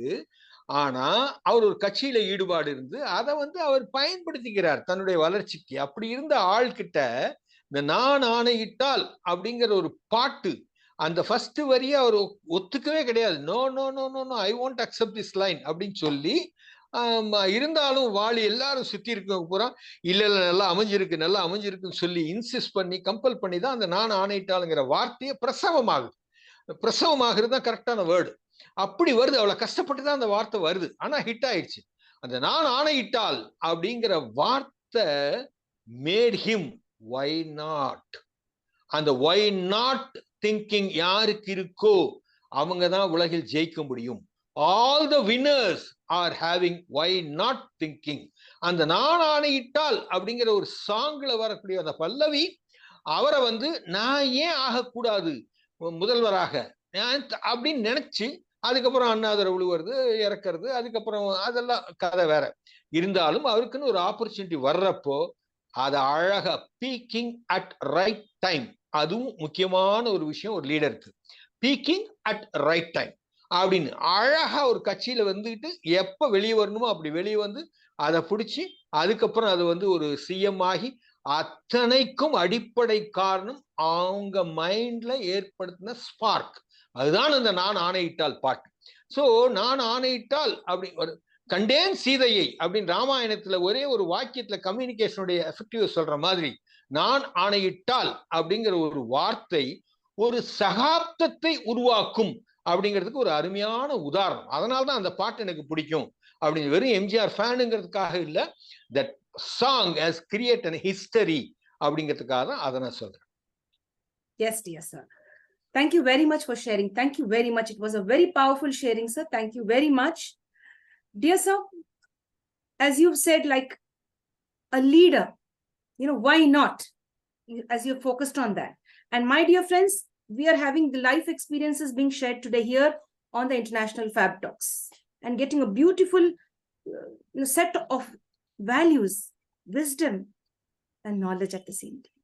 ஆனா அவர் ஒரு கட்சியில ஈடுபாடு இருந்து அதை வந்து அவர் பயன்படுத்திக்கிறார் தன்னுடைய வளர்ச்சிக்கு. அப்படி இருந்த ஆள்கிட்ட இந்த நான் ஆணையிட்டால் அப்படிங்கிற ஒரு பாட்டு, அந்த ஃபர்ஸ்ட் வரியை அவர் ஒத்துக்கவே கிடையாது. No no no no no, I want accept this line அப்படின்னு சொல்லி, இருந்தாலும் வாலி எல்லாரும் சுத்தி இருக்க பூரா இல்ல இல்ல நல்லா அமைஞ்சிருக்குன்னு சொல்லி இன்சிஸ்ட் பண்ணி கம்பல் பண்ணி தான் அந்த நான் ஆணையிட்டாளுங்கிற வார்த்தையை பிரசவமாகிறது தான் கரெக்டான வேர்டு. அப்படி வருது, அவ்வளவு கஷ்டப்பட்டு தான் அந்த வார்த்தை வருது, ஆனா ஹிட் ஆயிடுச்சு. அந்த நான் ஆணையிட்டால் அப்படிங்கிற வார்த்தை மேட் ஹிம் வை நாட். அந்த வை நாட் திங்கிங் யாருக்கு இருக்கோ அவங்க தான் உலகில் ஜெயிக்க முடியும். All the winners are having why not thinking. அந்த நான் ஆணையிட்டால் அப்படிங்கிற ஒரு சாங்ல வரக்கூடிய அந்த பல்லவி, அவரை வந்து நான் ஏன் ஆகக்கூடாது முதல்வராக அப்படின்னு நினைச்சு, அதுக்கப்புறம் அண்ணாதுரை விழுவுறது இறக்கிறது, அதுக்கப்புறம் அதெல்லாம் கதை வேற. இருந்தாலும் அவருக்குன்னு ஒரு ஆப்பர்ச்சுனிட்டி வர்றப்போ அதை அழகா பீக்கிங் அட் ரைட் டைம், அதுவும் முக்கியமான ஒரு விஷயம் ஒரு லீடருக்கு. பீக்கிங் அட் ரைட் டைம் அப்படின்னு அழகா ஒரு கட்சியில வந்துட்டு எப்ப வெளியே வரணுமோ அப்படி வெளியே வந்து அதை பிடிச்சி, அதுக்கப்புறம் அது வந்து ஒரு சிஎம் ஆகி, அத்தனைக்கும் அடிப்படை காரணம் அவங்க மைண்ட்ல ஏற்படுத்தின ஸ்பார்க். அதுதான் அந்த நான் ஆணையிட்டால் பாட்டு. சோ நான் ஆணையிட்டால் அப்படி ஒரு கண்டேன் சீதையை அப்படின்னு ராமாயணத்துல ஒரே ஒரு வாக்கியத்துல கம்யூனிகேஷனுடைய எஃபெக்டிவ் சொல்ற மாதிரி, நான் ஆணையிட்டால் அப்படிங்கிற ஒரு வார்த்தை ஒரு சகாப்தத்தை உருவாக்கும் அப்படிங்கிறதுக்கு ஒரு அருமையான உதாரணம். அதனால தான் அந்த பாட்டு எனக்கு பிடிக்கும் அப்படின்னு. வெறும் எம்ஜிஆர் ஃபேனுங்கிறதுக்காக இல்லை, that song has created history அப்படிங்கிறதுக்காக தான் அதை நான் சொல்றேன். Yes, dear sir. Thank you very much for sharing. Thank you very much. It was a very powerful sharing, sir. Thank you very much. Dear sir, as you've said, like a leader, why not? As you've focused on that. And my dear friends, we are having the life experiences being shared today here on the International Fab Talks and getting a beautiful set of values, wisdom, and knowledge at the same time.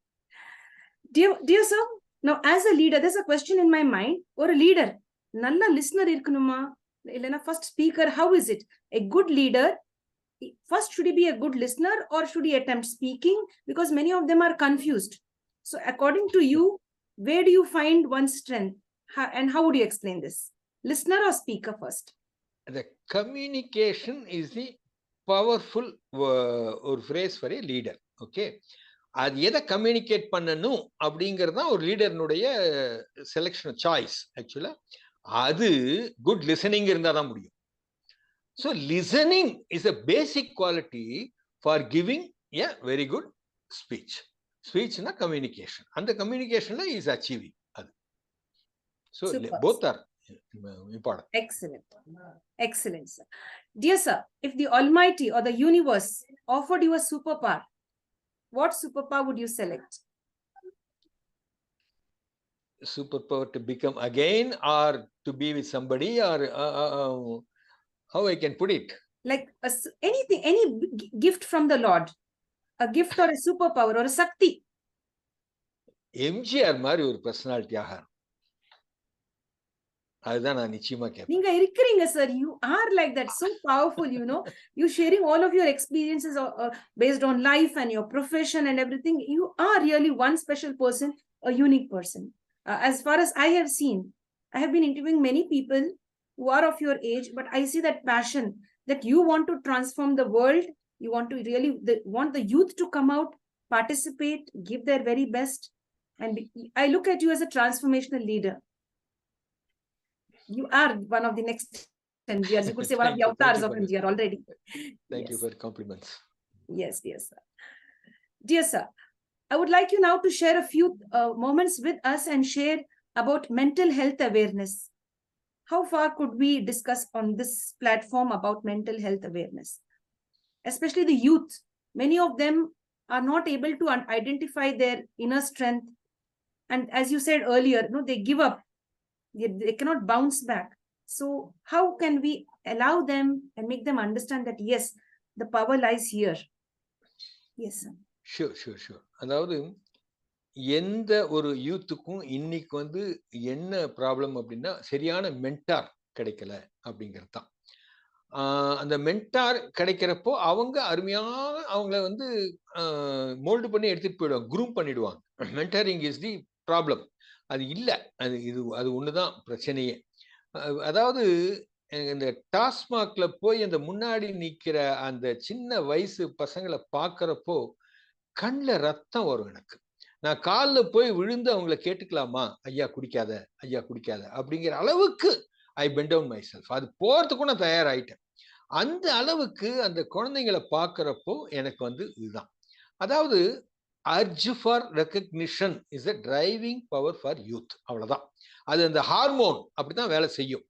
Dear sir, now as a leader, there's a question in my mind. Or a leader, nalla listener irkanuma, illana first speaker, how is it? A good leader, first should he be a good listener or should he attempt speaking? Because many of them are confused. So according to you, where do you find one's strength? And how would you explain this? Listener or speaker first? The communication is the powerful or phrase for a leader. Okay. அது எதை communicate பண்ணணும் அப்படிங்கிறது தான் ஒரு லீடர்னுடைய selection choice. ஆக்சுவலா அது good listening இருந்தால் தான் முடியும். So listening is a basic quality for giving a very good speech. ஸ்பீச்னா கம்யூனிகேஷன். அந்த கம்யூனிகேஷன்ல இஸ் அச்சீவிங் அது. So both are important. Excellent. Excellent, sir. Dear sir, if the Almighty or the universe offered you a superpower, what superpower would you select? Superpower to become again or to be with somebody or how I can put it? Like anything, any gift from the Lord, a gift or a superpower or a Sakti. MGR மாதிரி ஒரு personality ஆக அதுதான் நான் நிச்சயமா கேட்பேன். நீங்க இருக்கிறீங்க sir, you are like that, so powerful, you sharing all of your experiences based on life and your profession and everything. You are really one special person, a unique person. As far as I have seen, I have been interviewing many people who are of your age, but I see that passion that you want to transform the world. You want to really want the youth to come out, participate, give their very best. And I look at you as a transformational leader. You are one of the next MGRs. You could say one of the avatars of MGR already. Thank you for compliments. Yes, dear sir. Dear sir, I would like you now to share a few moments with us and share about mental health awareness. How far could we discuss on this platform about mental health awareness? Especially the youth. Many of them are not able to identify their inner strength. And as you said earlier, they give up. They cannot bounce back. So how can we allow them and make them understand that yes, the power lies here? Yes sir. Sure. அதாவது எந்த ஒரு யூத்துக்கும் இன்னைக்கு என்ன problem அப்படின்னா சரியான mentor கிடைக்கல அப்படிங்கிறது தான். அந்த மென்டார் கிடைக்கிறப்போ அவங்க அருமையாக அவங்கள மோல்டு பண்ணி எடுத்துட்டு போயிடுவாங்க, குரூம் பண்ணிடுவாங்க. Mentoring is the problem. அது இல்லை, அது ஒண்ணுதான் பிரச்சனையே. அதாவது இந்த டாஸ்மாக்ல போய் அந்த முன்னாடி நிக்கிற அந்த சின்ன வயசு பசங்களை பார்க்கறப்போ கண்ணில் ரத்தம் வரும் எனக்கு. நான் காலில் போய் விழுந்து அவங்கள கேட்டுக்கலாமா, ஐயா குடிக்காத, ஐயா குடிக்காத அப்படிங்கிற அளவுக்கு ஐ பெண்ட் டவுன் மை செல்ஃப். அது போறதுக்கும் நான் தயாராயிட்டேன். அந்த அளவுக்கு அந்த குழந்தைங்களை பார்க்கறப்போ எனக்கு இதுதான். அதாவது urge for recognition is a driving power for youth. அவ்வளவுதான். அது அந்த ஹார்மோன் அப்படிதான் வேலை செய்யும்.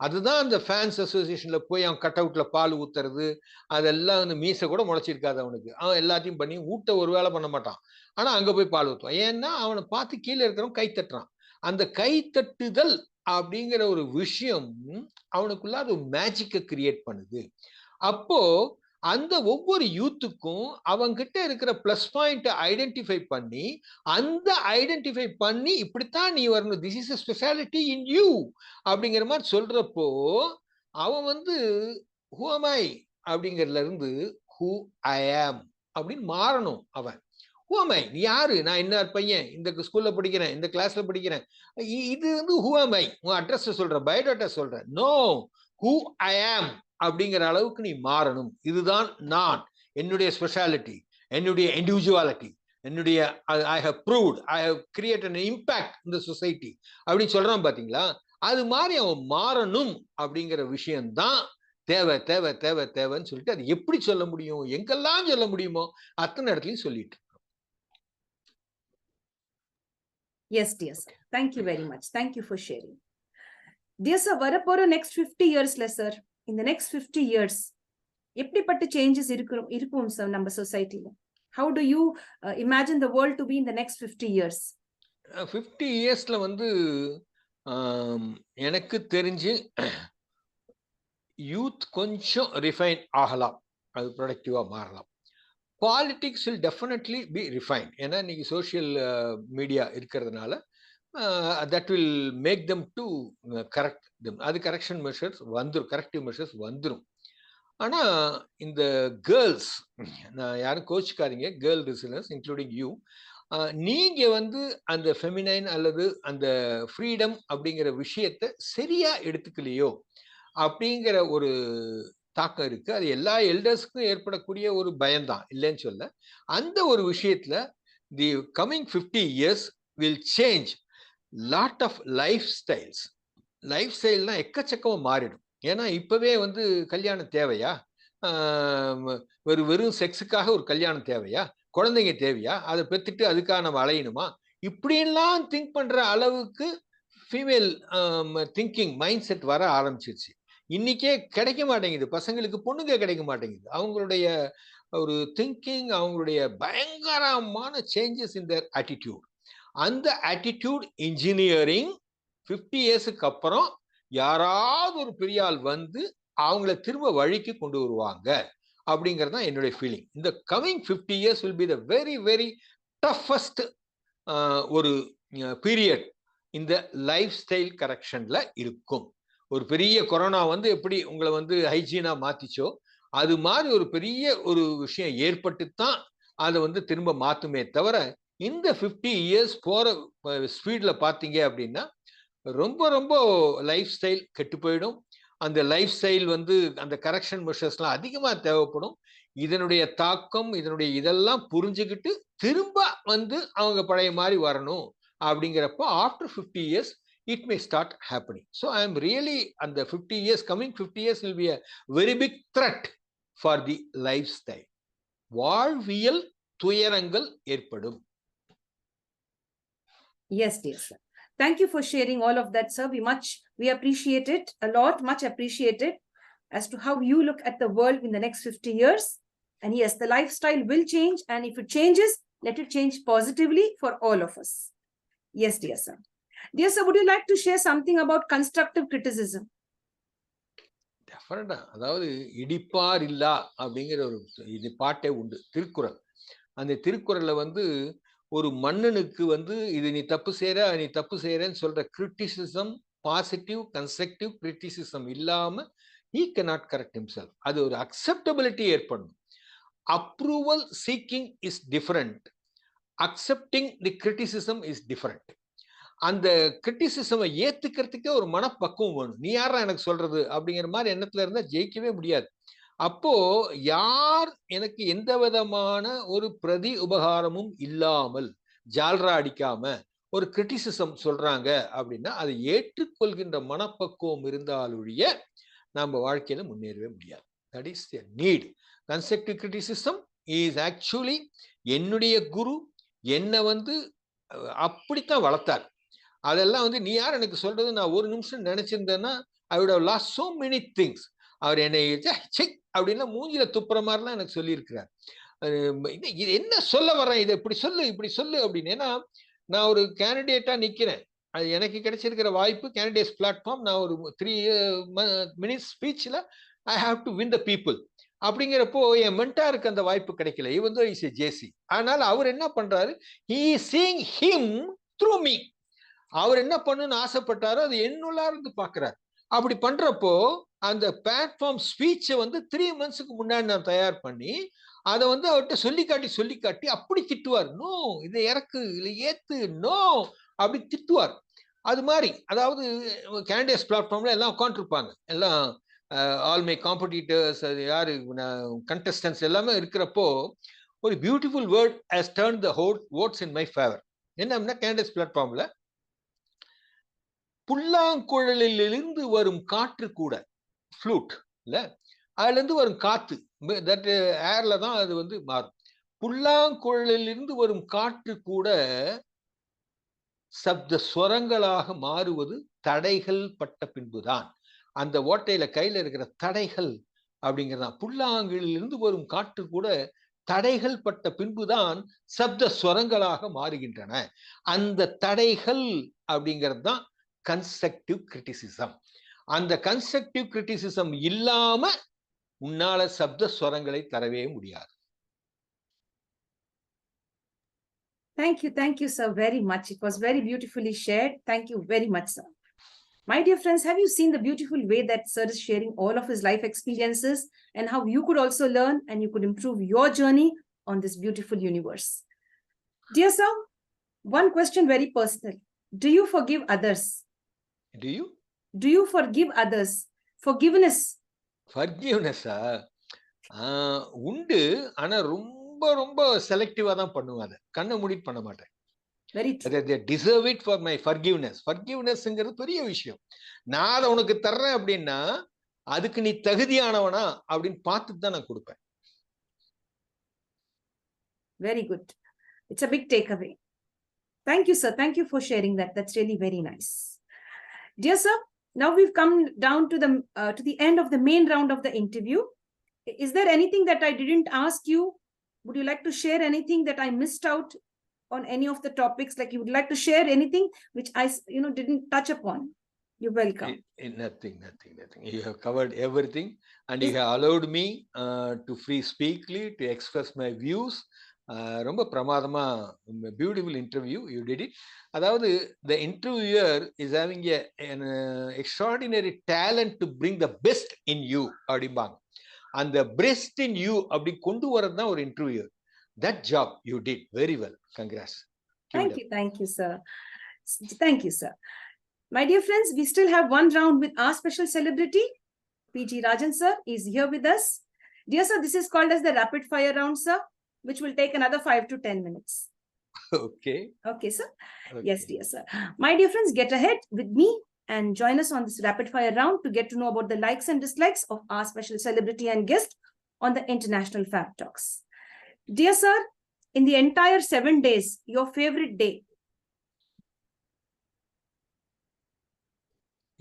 அதுதான் அந்த ஃபேன்ஸ் அசோசியேஷன்ல போய் அவன் கட் அவுட்ல பால் ஊத்துறது, அதெல்லாம் மீசை கூட முளைச்சிருக்காது அவனுக்கு. அவன் எல்லாத்தையும் பண்ணி ஊட்ட ஒரு வேலை பண்ண மாட்டான், ஆனா அங்க போய் பால் ஊத்துவான். ஏன்னா அவனை பார்த்து கீழே இருக்கிறவன் கை தட்டுறான். அந்த கை தட்டுதல் அப்படிங்கிற ஒரு விஷயம் அவனுக்குள்ள அது மேஜிக்கை கிரியேட் பண்ணுது. அப்போ அந்த ஒவ்வொரு யூத்துக்கும் அவங்கிட்ட இருக்கிற பிளஸ் பாயிண்ட் ஐடென்டிஃபை பண்ணி, அந்த ஐடென்டிஃபை பண்ணி இப்படித்தான் நீ வரணும், this is a speciality in you அப்படிங்கிற மாதிரி சொல்றப்போ அவன் who am I அப்படிங்கிறதுல இருந்து who I am அப்படின்னு மாறணும். அவன் who am I, நீ யாரு, நான் என்ன பையன், இந்த ஸ்கூல்ல படிக்கிறேன், இந்த கிளாஸ்ல படிக்கிறேன், இது who am I, உன் அட்ரஸ் சொல்ற, பயோடாட்டா சொல்ற. நோ, who I am அப்படிங்கிற அளவுக்கு நீ மாறணும். இதுதான் நான், என்னுடைய ஸ்பெஷாலிட்டி, என்னுடைய இண்டிவிஜுவாலிட்டி, என்னுடைய I have proved, I have created an impact in the society அப்படின்னு சொல்றான். பாத்தீங்களா? அது மாதிரி அவன் மாறணும் அப்படிங்கிற விஷயம்தான் தேவை தேவை தேவை தேவைன்னு சொல்லிட்டு அது எப்படி சொல்ல முடியும், எங்கெல்லாம் சொல்ல முடியுமோ அத்தனை இடத்துலையும் சொல்லிட்டு. Yes, dear sir. Thank you very much. Thank you for sharing. Dear sir, வரப்போற next 50 yearsல sir, in the next 50 years, எப்படிப்பட்ட changes இருக்கும் sir நம்ம சொசைட்டில? How do you imagine the world to be in the next 50 years? 50 இயர்ஸ்ல வந்து எனக்கு தெரிஞ்சு youth கொஞ்சம் ரிஃபைன் ஆகலாம், அது ப்ரொடக்டிவா மாறலாம். Politics will definitely be refine. ஏன்னா இன்னைக்கு சோஷியல் மீடியா இருக்கிறதுனால that will make them to correct them. அது கரெக்ஷன் மெஷர்ஸ் வந்துடும், கரெக்டிவ் மெஷர்ஸ் வந்துடும். ஆனால் இந்த கேர்ள்ஸ், நான் யாரும் கோச்சிக்காதீங்க, கேர்ள் லிசனர்ஸ் இன்க்ளூடிங் யூ, நீங்க வந்து அந்த ஃபெமினைன் அல்லது அந்த ஃப்ரீடம் அப்படிங்கிற விஷயத்தை சரியா எடுத்துக்கலையோ அப்படிங்கிற ஒரு தாக்கம் இருக்கு. அது எல்லா எல்டர்ஸ்க்கும் ஏற்படக்கூடிய ஒரு பயம்தான், இல்லைன்னு சொல்ல. அந்த ஒரு விஷயத்துல the coming 50 years will change lot of lifestyles. Life ஸ்டைல்னா எக்கச்சக்கமா மாறிடும். ஏன்னா இப்பவே வந்து கல்யாணம் தேவையா, வெறும் செக்ஸுக்காக ஒரு கல்யாணம் தேவையா, குழந்தைங்க தேவையா, அதை பெற்றுட்டு அதுக்காக நம்ம அலையணுமா, இப்படியெல்லாம் திங்க் பண்ற அளவுக்கு ஃபீமேல் திங்கிங் மைண்ட் செட் வர ஆரம்பிச்சிருச்சு. இன்னைக்கே கிடைக்க மாட்டேங்குது பசங்களுக்கு, பொண்ணுங்க கிடைக்க மாட்டேங்குது. அவங்களுடைய ஒரு திங்கிங், அவங்களுடைய பயங்கரமான சேஞ்சஸ் இன் தேர் ஆட்டிடியூட். அந்த ஆட்டிடியூட் இன்ஜினியரிங் 50 இயர்ஸுக்கு அப்புறம் யாராவது ஒரு பெரிய ஆள் வந்து அவங்கள திரும்ப வழிக்கு கொண்டு வருவாங்க அப்படிங்கிறது தான் என்னுடைய ஃபீலிங். இந்த coming 50 years will be the very very toughest ஒரு பீரியட் இந்த லைஃப் ஸ்டைல் கரெக்ஷன்ல இருக்கும். ஒரு பெரிய கொரோனா வந்து எப்படி உங்களை வந்து ஹைஜீனா மாத்திச்சோ, அது மாதிரி ஒரு பெரிய ஒரு விஷயம் ஏற்பட்டுத்தான் அதை வந்து திரும்ப மாத்துமே தவிர, இந்த 50 years போற ஸ்பீட்ல பாத்தீங்க அப்படின்னா ரொம்ப ரொம்ப லைஃப் ஸ்டைல் கெட்டு போயிடும். அந்த லைஃப் ஸ்டைல் வந்து அந்த கரெக்ஷன் மெஷர்ஸ்லாம் அதிகமா தேவைப்படும். இதனுடைய தாக்கம், இதனுடைய இதெல்லாம் புரிஞ்சுக்கிட்டு திரும்ப வந்து அவங்க பழைய மாதிரி வரணும் அப்படிங்கிறப்போ after 50 years it may start happening. So I am really, and the 50 years, coming 50 years will be a very big threat for the lifestyle. வாழ்வியல் துயரங்கள் ஏற்படும். Yes, dear sir. Thank you for sharing all of that, sir. We appreciate it a lot, much appreciated as to how you look at the world in the next 50 years. And yes, the lifestyle will change, and if it changes, let it change positively for all of us. Yes, dear sir. Dear sir, would you like to share something about constructive criticism? டெஃபினட்டா. அதாவது இடிப்பார் இல்லா அப்படிங்கிற ஒரு இது பாட்டே உண்டு, திருக்குறள். அந்த திருக்குறள்ல வந்து ஒரு மன்னனுக்கு வந்து இது நீ தப்பு செய்யற, நீ தப்பு செய்யறன்னு சொல்ற கிரிட்டிசிசம், பாசிட்டிவ் கன்ஸ்ட்ரக்டிவ் கிரிட்டிசிசம் இல்லாம he cannot correct himself. அது ஒரு அக்செப்டபிலிட்டி ஏற்படும். Approval seeking is different, accepting the criticism is different. அந்த கிரிட்டிசிசமை ஏத்துக்கிறதுக்கே ஒரு மனப்பக்குவம் வேணும். நீ யாரா எனக்கு சொல்றது அப்படிங்கிற மாதிரி எண்ணத்துல இருந்தா ஜெயிக்கவே முடியாது. அப்போ யார் எனக்கு எந்த விதமான ஒரு பிரதி உபகாரமும் இல்லாமல் ஜால்ரா அடிக்காம ஒரு கிரிட்டிசிசம் சொல்றாங்க அப்படின்னா அதை ஏற்றுக்கொள்கின்ற மனப்பக்குவம் இருந்தாலொழிய நம்ம வாழ்க்கையில முன்னேறவே முடியாது. That is the NEET. Constructive criticism is actually, என்னுடைய குரு என்னை வந்து அப்படித்தான் வளர்த்தார். அதெல்லாம் வந்து நீ யார் எனக்கு சொல்றது, நான் ஒரு நிமிஷம் நினைச்சிருந்தேன்னா I would have lost so many things. அவர் என்னை அப்படின்னா மூஞ்சில துப்புற மாதிரிலாம் எனக்கு சொல்லியிருக்கிறார். இது என்ன சொல்ல வரேன், இதை இப்படி சொல்லு இப்படி சொல்லு அப்படின்னு. ஏன்னா நான் ஒரு கேண்டிடேட்டா நிக்கிறேன், அது எனக்கு கிடைச்சிருக்கிற வாய்ப்பு, கேண்டிடேட்ஸ் பிளாட்ஃபார்ம். நான் ஒரு 3 minutes ஸ்பீச்ல I have to win the people. அப்படிங்கிறப்போ என் மென்டாருக்கு அந்த வாய்ப்பு கிடைக்கல, இவன் தான் இஸ் ஏ ஜேசி. அதனால அவர் என்ன பண்றாரு, he is seeing him through me. அவர் என்ன பண்ணணும்னு ஆசைப்பட்டாரோ அது என்னுள்ளார இருந்து பாக்குறாரு. அப்படி பண்றப்போ அந்த பிளாட்ஃபார்ம் ஸ்பீச்சை வந்து 3 monthsக்கு முன்னாடி நான் தயார் பண்ணி அதை வந்து அவர்கிட்ட சொல்லி காட்டி அப்படி திட்டுவார். நோ, இதை இறக்கு, இல்லை ஏத்து, நோ அப்படி திட்டுவார். அது மாதிரி, அதாவது கேண்டிடேட்ஸ் பிளாட்ஃபார்ம்ல எல்லாம் உட்காந்துருப்பாங்க, எல்லாம் ஆல் மை காம்படிட்டர்ஸ், அது யாரு கண்டஸ்டன்ஸ் எல்லாமே இருக்கிறப்போ ஒரு beautiful word has turned the votes in my favor. என்ன கேண்டிடேட்ஸ் பிளாட்ஃபார்ம்ல புல்லாங்குழலிலிருந்து வரும் காற்று கூட, ஃப்ளூட் இல்ல, அதுல இருந்து வரும் காத்து, தட் ஏர்ல தான் அது வந்து மாறும். புல்லாங்குழலிலிருந்து வரும் காற்று கூட சப்த ஸ்வரங்களாக மாறுவது தடைகள் பட்ட பின்புதான். அந்த ஓட்டையில கையில இருக்கிற தடைகள் அப்படிங்கிறதான். புல்லாங்குழலிலிருந்து வரும் காற்று கூட தடைகள் பட்ட பின்புதான் சப்த ஸ்வரங்களாக மாறுகின்றன. அந்த தடைகள் அப்படிங்கிறது தான் கன்ஸ்ட்ரக்டிவ் கிரிட்டிசிசம். அந்த கன்ஸ்ட்ரக்டிவ் கிரிட்டிசிசம் இல்லாம உன்னால சப்த ஸ்வரங்களை தரவே முடியாது. Thank you, sir, very much. It was very beautifully shared. Thank you very much, sir. My dear friends, have you seen the beautiful way that sir is sharing all of his life experiences and how you could also learn and you could improve your journey on this beautiful universe? Dear sir, one question very personal. Do you forgive others? Do you? Do you forgive others? Forgiveness. ஃபர்கிவ்னஸா? உண்டு. ஆனா ரொம்ப ரொம்ப செலக்டிவா தான் பண்ணுவேன். அதை கண்ணை மூடிட்டு பண்ண மாட்டேன். Very true. They deserve it for my forgiveness. Forgivenessங்கிறது பெரிய விஷயம். நான் அதை உனக்கு தர்றேன் அப்படின்னா அதுக்கு நீ தகுதியானவனா அப்படின்னு பார்த்துட்டு தான் நான் கொடுப்பேன். Very good. It's a big takeaway. Thank you, sir. Thank you for sharing that. That's really very nice. Dear sir, now we've come down to the end of the main round of the interview. Is there anything that I didn't ask you? Would you like to share anything that I missed out on any of the topics? Like you would like to share anything which I didn't touch upon? You're welcome. Nothing. You have covered everything and you have allowed me to free speakly to express my views. ரொம்ப பிரமாதமா, beautiful interview you did it. அதாவது the interviewer is having an extraordinary talent to bring the best in you அப்படிம்பாங்க. அந்த best in you அப்படி கொண்டு வரது தான் ஒரு interview. That job you did very well. Congrats. Thank you, sir. Thank you, sir. My dear friends, we still have one round with our special celebrity. PG Rajan sir is here with us. Dear sir, this is called as the rapid fire round, sir, which will take another 5 to 10 minutes. Okay. Okay, sir. Okay. Yes, dear sir. My dear friends, get ahead with me and join us on this rapid fire round to get to know about the likes and dislikes of our special celebrity and guest on the International Fab Talks. Dear sir, in the entire 7 days, your favorite day?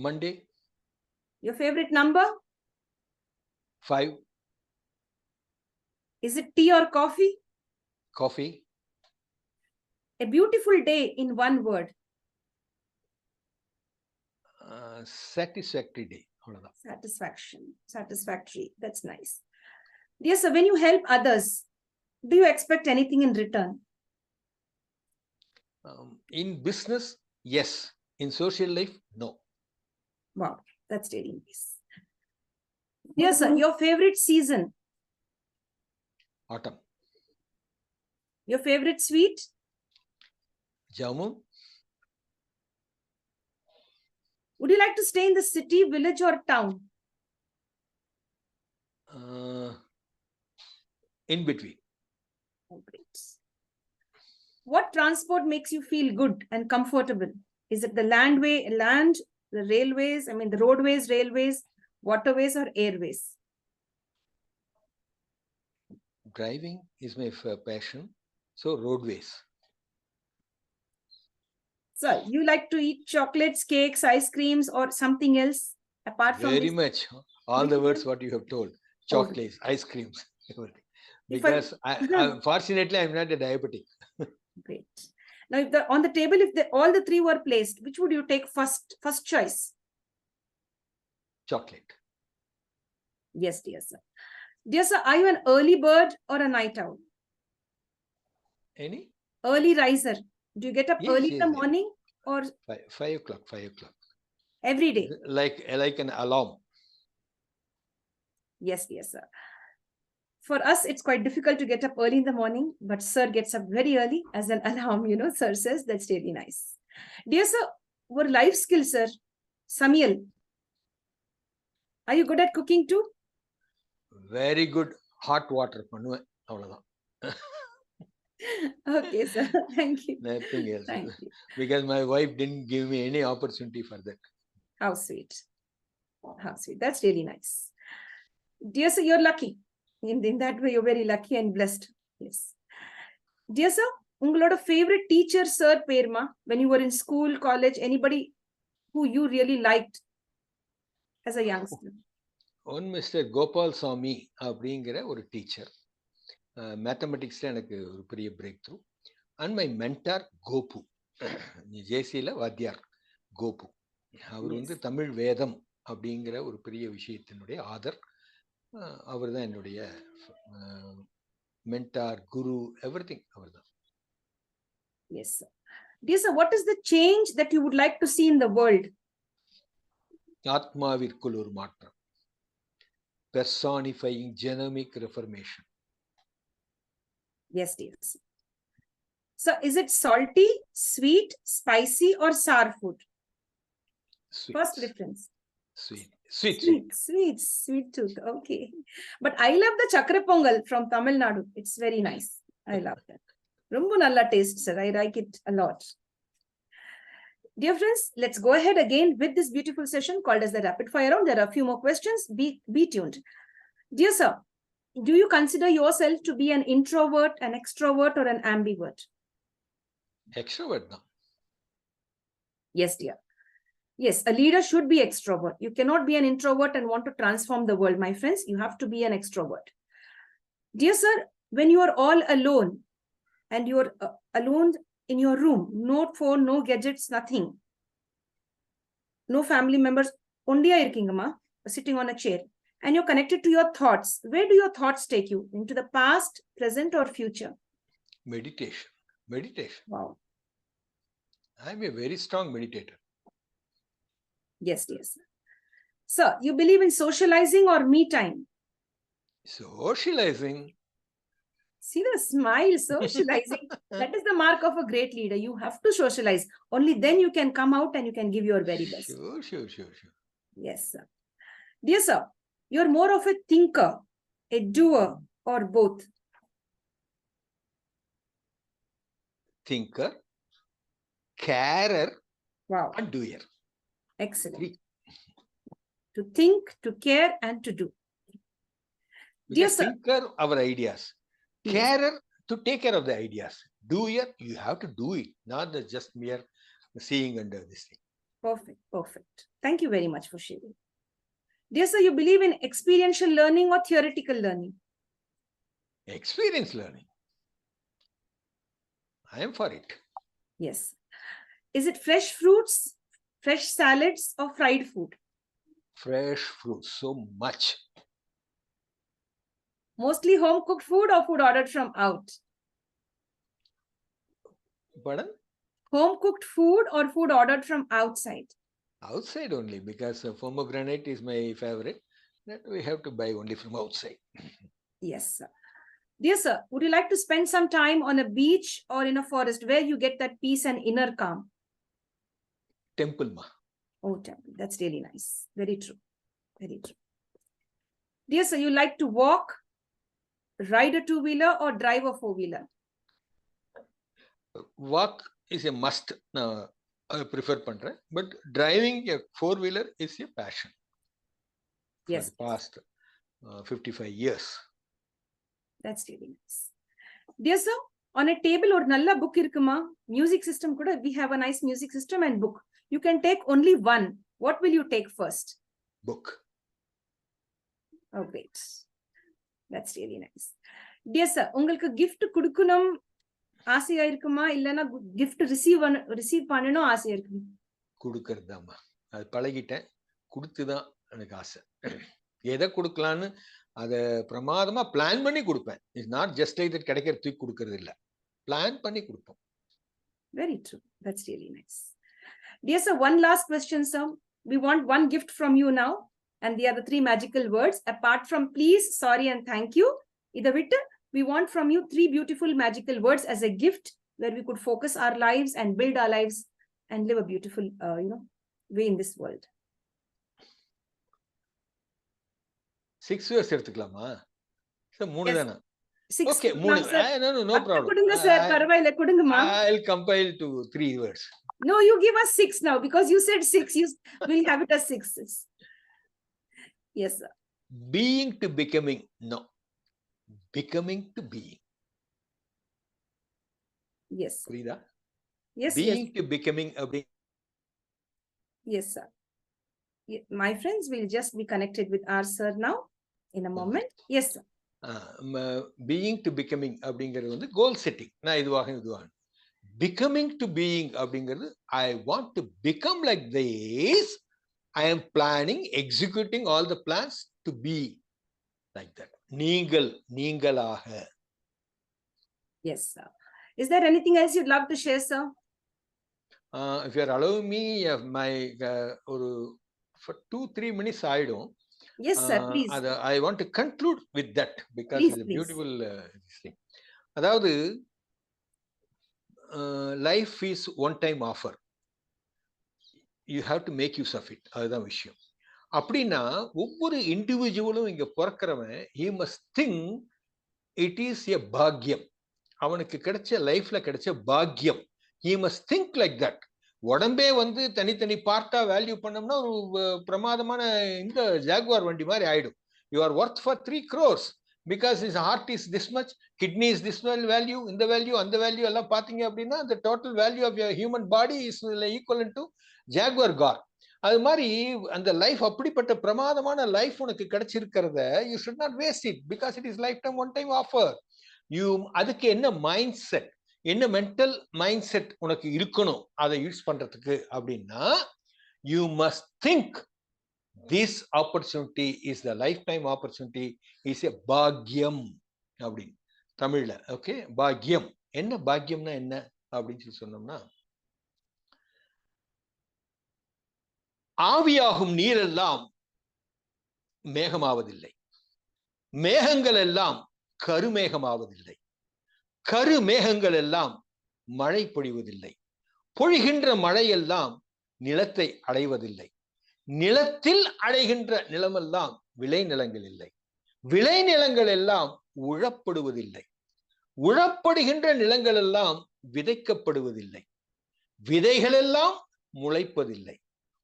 Monday. Your favorite number? 5. Is it tea or coffee? Coffee. A beautiful day in one word. Satisfactory day. Satisfactory. That's nice. Dear sir, when you help others, do you expect anything in return? In business, yes. In social life, no. Wow, that's really nice. Dear sir, your favorite season? Autumn. Your favorite sweet? Jamun. Would you like to stay in the city, village, or town? In between. Oh, great. What transport makes you feel good and comfortable? Is it the land, the railways, the roadways, railways, waterways, or airways? Driving is my passion, so roadways. So, you like to eat chocolates, cakes, ice creams, or something else apart from very much? All the words what you have told: chocolates, ice creams, everything. Because unfortunately, I'm not a diabetic. Great. Now, if on the table, if all the 3 were placed, which would you take first choice? Chocolate. Yes, dear sir. Dear sir, are you an early bird or a night owl? Any? Early riser. Do you get up early in the morning or 5 o'clock? 5 o'clock. Every day? Like an alarm. Yes, dear sir. For us, it's quite difficult to get up early in the morning, but sir gets up very early as an alarm, sir says. That's really nice. Dear sir, what life skills, sir? Samyal. Are you good at cooking too? Very good. Hot water. அவ்வளவுதான். Okay, sir. Thank you. Nothing else. Thank you. Because my wife didn't give me any opportunity for that. How sweet. How sweet. That's really nice. Dear sir, you're lucky. In that way, you're very lucky and blessed. Yes. Dear sir, உங்களோட favorite teacher, sir, பேருமா? When you were in school, college, anybody who you really liked as a youngster? One mister Gopal Sami அப்படிங்கிற ஒரு teacher, மேத்தமெட்டிக்ஸில் எனக்கு ஒரு பெரிய breakthrough. And my mentor Gopu, ஜேசியில் வாத்தியார் கோபு. அவர் வந்து தமிழ் வேதம் அப்படிங்கிற ஒரு பெரிய விஷயத்தினுடைய ஆதர். அவர் தான் என்னுடைய மென்டார், குரு, எவ்ரிதிங் அவர் தான். Yes, sir. Dear sir, what is the change that you would like to see in the world? ஆத்மாவிற்குள் ஒரு மாற்றம். Personifying genomic reformation. Yes, dear sir. So, is it salty, sweet, spicy, or sour food? Sweet. First preference. Sweet. Sweet tooth. Okay. But I love the chakra pongal from Tamil Nadu. It's very nice. I love that. Rumbu nalla taste, sir. I like it a lot. Dear friends, let's go ahead again with this beautiful session called as the rapid fire round. There are a few more questions. Be tuned. Dear sir, do you consider yourself to be an introvert, an extrovert, or an ambivert? Extrovert now. Yes, dear. Yes, a leader should be extrovert. You cannot be an introvert and want to transform the world, my friends. You have to be an extrovert. Dear sir, when you are all alone and you're alone in your room, no phone, no gadgets, nothing, no family members, only irkingama, sitting on a chair, and you're connected to your thoughts, where do your thoughts take you? Into the past, present, or future? Meditation. Wow. I'm a very strong meditator. Yes, yes. Sir, you believe in socializing or me time? Socializing. See the smile, socializing. That is the mark of a great leader. You have to socialize. Only then you can come out and you can give your very best. Sure. Yes, sir. Dear sir, you're more of a thinker, a doer, or both? Thinker, carer, Wow. and doer. Excellent. To think, to care, and to do. Dear sir, thinker, our ideas. Yes. Carer, to take care of the ideas. Doer, you have to do it, not just mere seeing under this thing. Perfect. Thank you very much for sharing. Dear sir, you believe in experiential learning or theoretical learning? Experience learning. I am for it. Yes. Is it fresh fruits, fresh salads, or fried food? Fresh fruits, so much. Mostly home-cooked food or food ordered from out? Pardon? Home-cooked food or food ordered from outside? Outside only, because pomegranate is my favorite. That we have to buy only from outside. Yes, sir. Dear sir, would you like to spend some time on a beach or in a forest where you get that peace and inner calm? Temple, ma. Oh, temple. That's really nice. Very true. Very true. Dear sir, you like to walk, ride a two-wheeler, or drive a four-wheeler? Walk is a must. I prefer பண்றேன். But driving a four-wheeler is a passion. Yes. For the past 55 years. That's really nice. Dear sir, on a table or nalla book irukuma, music system kuda, we have a nice music system and book. You can take only one. What will you take first? Book. Oh, great. That's really nice. Dear sir, ungalku gift kudukunum ஆசையா இருக்குமா இல்லனா gift receive பண்ணனும் ஆசையா இருக்குமா? குடுக்கறதாமா. அது பழகிட்டேன். கொடுத்துதான் எனக்கு ஆசை. எதை கொடுக்கலான்னு அதை பிரமாதமா பிளான் பண்ணி கொடுப்பேன். It's not just like that கிடைக்கிற தூக்கி கொடுக்கறது இல்ல. பிளான் பண்ணி கொடுப்போம். Very true. That's really nice. Dear sir, one last question, sir. We want one gift from you now, and the other three magical words. Apart from please, sorry, and thank you, இதை விட்டு we want from you three beautiful magical words as a gift where we could focus our lives and build our lives and live a beautiful, way in this world. 6 words எடுத்துக்கலாமா? Sir 3 தானா? 6 Okay, சொல்லலாம் sir. no problem. கொடுங்க sir, பரவாயில்லை கொடுங்கம்மா. I'll compile to 3 words. No, you give us 6 now because you said 6. We'll have it as 6. Yes, sir. Being to becoming, no. Becoming to being. Yes. புரியுதா? Yes, Being yes. to becoming Yes, sir. My friends will just be connected with our sir now in a moment. Yes, sir. being to becoming அப்படிங்கிறது வந்து கோல் setting. நான் இதுவாக becoming to being அப்படிங்கிறது I want to become like this. I am planning, executing all the plans to be like that. நீங்களாக. Yes, sir. Is there anything else you'd love to share, sir? If you are allowing me, my for 2-3 minutes ஆயிடும். Yes, sir, please. I want to conclude with that because please, it's a beautiful thing. அதாவது life is one time offer. You have to make use of it. அதுதான் விஷயம். அப்படின்னா ஒவ்வொரு இண்டிவிஜுவலும் இங்க பிறக்கிறவன் he must think it is a பாக்கியம். அவனுக்கு கிடைச்ச லைஃப்ல கிடைச்ச பாக்கியம். he must think like that. உடம்பே வந்து தனித்தனி பார்ட்டா வேல்யூ பண்ணோம்னா ஒரு பிரமாதமான இந்த ஜாகுவார் வண்டி மாதிரி ஆயிடும். You are worth for 3 crores because his heart is this much, kidney is this value, இந்த வேல்யூ அந்த வேல்யூ எல்லாம் பாத்தீங்க அப்படின்னா the total value of your human body is equivalent to Jaguar car. அது மாதிரி அந்த லைஃப் அப்படிப்பட்ட பிரமாதமான லைஃப் உனக்கு கிடைச்சிருக்கிறத you should not waste it because it is lifetime one time offer. அதுக்கு என்ன மைண்ட் செட், என்ன மென்டல் மைண்ட் செட் உனக்கு இருக்கணும் அதை யூஸ் பண்றதுக்கு அப்படின்னா you must think this opportunity is the life time opportunity, is a பாக்கியம் அப்படின்னு தமிழ்ல. ஓகே, பாக்கியம். என்ன பாக்கியம்னா என்ன அப்படின்னு சொல்லி சொன்னோம்னா, ஆவியாகும் நீரெல்லாம் மேகமாவதில்லை, மேகங்கள் எல்லாம் கருமேகமாவதில்லை, கருமேகங்கள் எல்லாம் மழை பொழிவதில்லை, பொழிகின்ற மழையெல்லாம் நிலத்தை அடைவதில்லை, நிலத்தில் அடைகின்ற நிலமெல்லாம் விளைநிலங்கள் இல்லை, விளைநிலங்கள் எல்லாம் உழப்படுவதில்லை, உழப்படுகின்ற நிலங்கள் எல்லாம் விதைக்கப்படுவதில்லை, விதைகள் எல்லாம் முளைப்பதில்லை,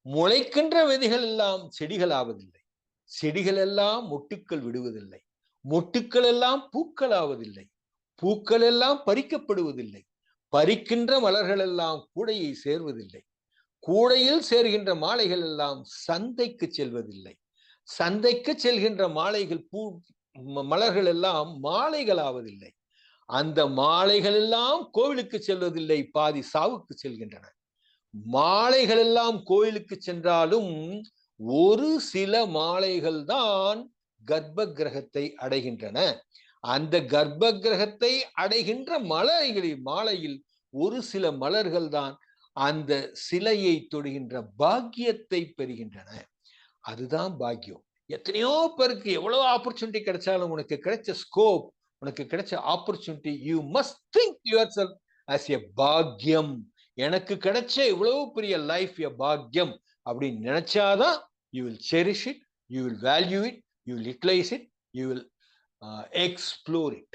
முளைக்கின்ற விதைகள் எல்லாம் செடிகளாவதில்லை, செடிகள் எல்லாம் மொட்டுக்கள் விடுவதில்லை, மொட்டுக்கள் எல்லாம் பூக்களாவதில்லை, பூக்கள் எல்லாம் பறிக்கப்படுவதில்லை, பறிக்கின்ற மலர்கள் எல்லாம் கூடையை சேர்வதில்லை, கூடையில் சேர்கின்ற மாலைகள் எல்லாம் சந்தைக்கு செல்வதில்லை, சந்தைக்கு செல்கின்ற மாலைகள் மலர்கள் எல்லாம் மாலைகளாவதில்லை, அந்த மாலைகள் எல்லாம் கோவிலுக்கு செல்வதில்லை, பாதி சாவுக்கு செல்கின்றன. மாலைகள் எல்லாம் கோயிலுக்கு சென்றாலும் ஒரு சில மாலைகள் தான் கர்ப்ப கிரகத்தை அடைகின்றன. அந்த கர்ப்ப கிரகத்தை அடைகின்ற மாலையில் ஒரு சில மலர்கள் தான் அந்த சிலையை தொடுகின்ற பாக்கியத்தை பெறுகின்றன. அதுதான் பாக்கியம். எத்தனையோ பேருக்கு எவ்வளவு ஆப்பர்ச்சுனிட்டி கிடைச்சாலும் உனக்கு கிடைச்ச ஸ்கோப், உனக்கு கிடைச்ச opportunity, you must think your self as a பாக்கியம். எனக்கு கிடைச்ச இவ்வளவு பெரிய லைஃப் எ பாக்கியம் அப்படின்னு நினைச்சாதான் you will cherish it, you will value it, you will utilize it, you will explore it.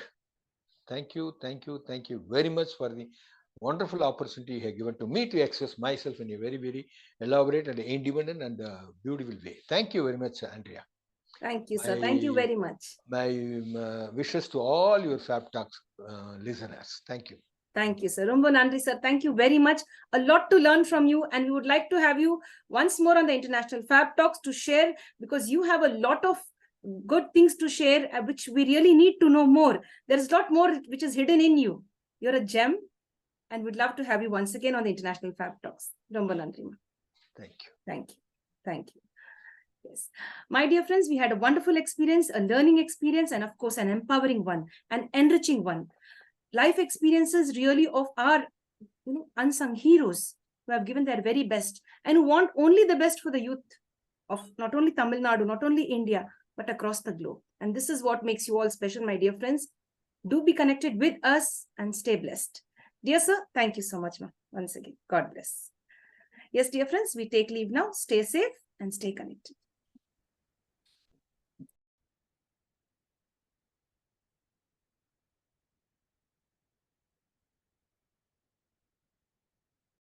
Thank you very much for the wonderful opportunity you have given to me to express myself in a very, very elaborate and independent and beautiful way. Thank you very much, Andrea. Thank you, sir. Thank you very much. My wishes to all your Fab Talks listeners. Thank you. Thank you, sir. Rombo nandri, sir. Thank you very much. A lot to learn from you, and we would like to have you once more on the International Fab Talks to share, because you have a lot of good things to share, which we really need to know more. There is a lot more which is hidden in you. You're a gem, and we'd love to have you once again on the International Fab Talks. Rombo nandri. Thank you. Thank you. Thank you. Yes. My dear friends, we had a wonderful experience, a learning experience, and of course, an empowering one, an enriching one. Life experiences really of our unsung heroes who have given their very best and who want only the best for the youth of not only Tamil Nadu, not only India, but across the globe. And this is what makes you all special, my dear friends. Do be connected with us and stay blessed. Dear sir, thank you so much, once again. God bless. Yes, dear friends, we take leave now. Stay safe and stay connected.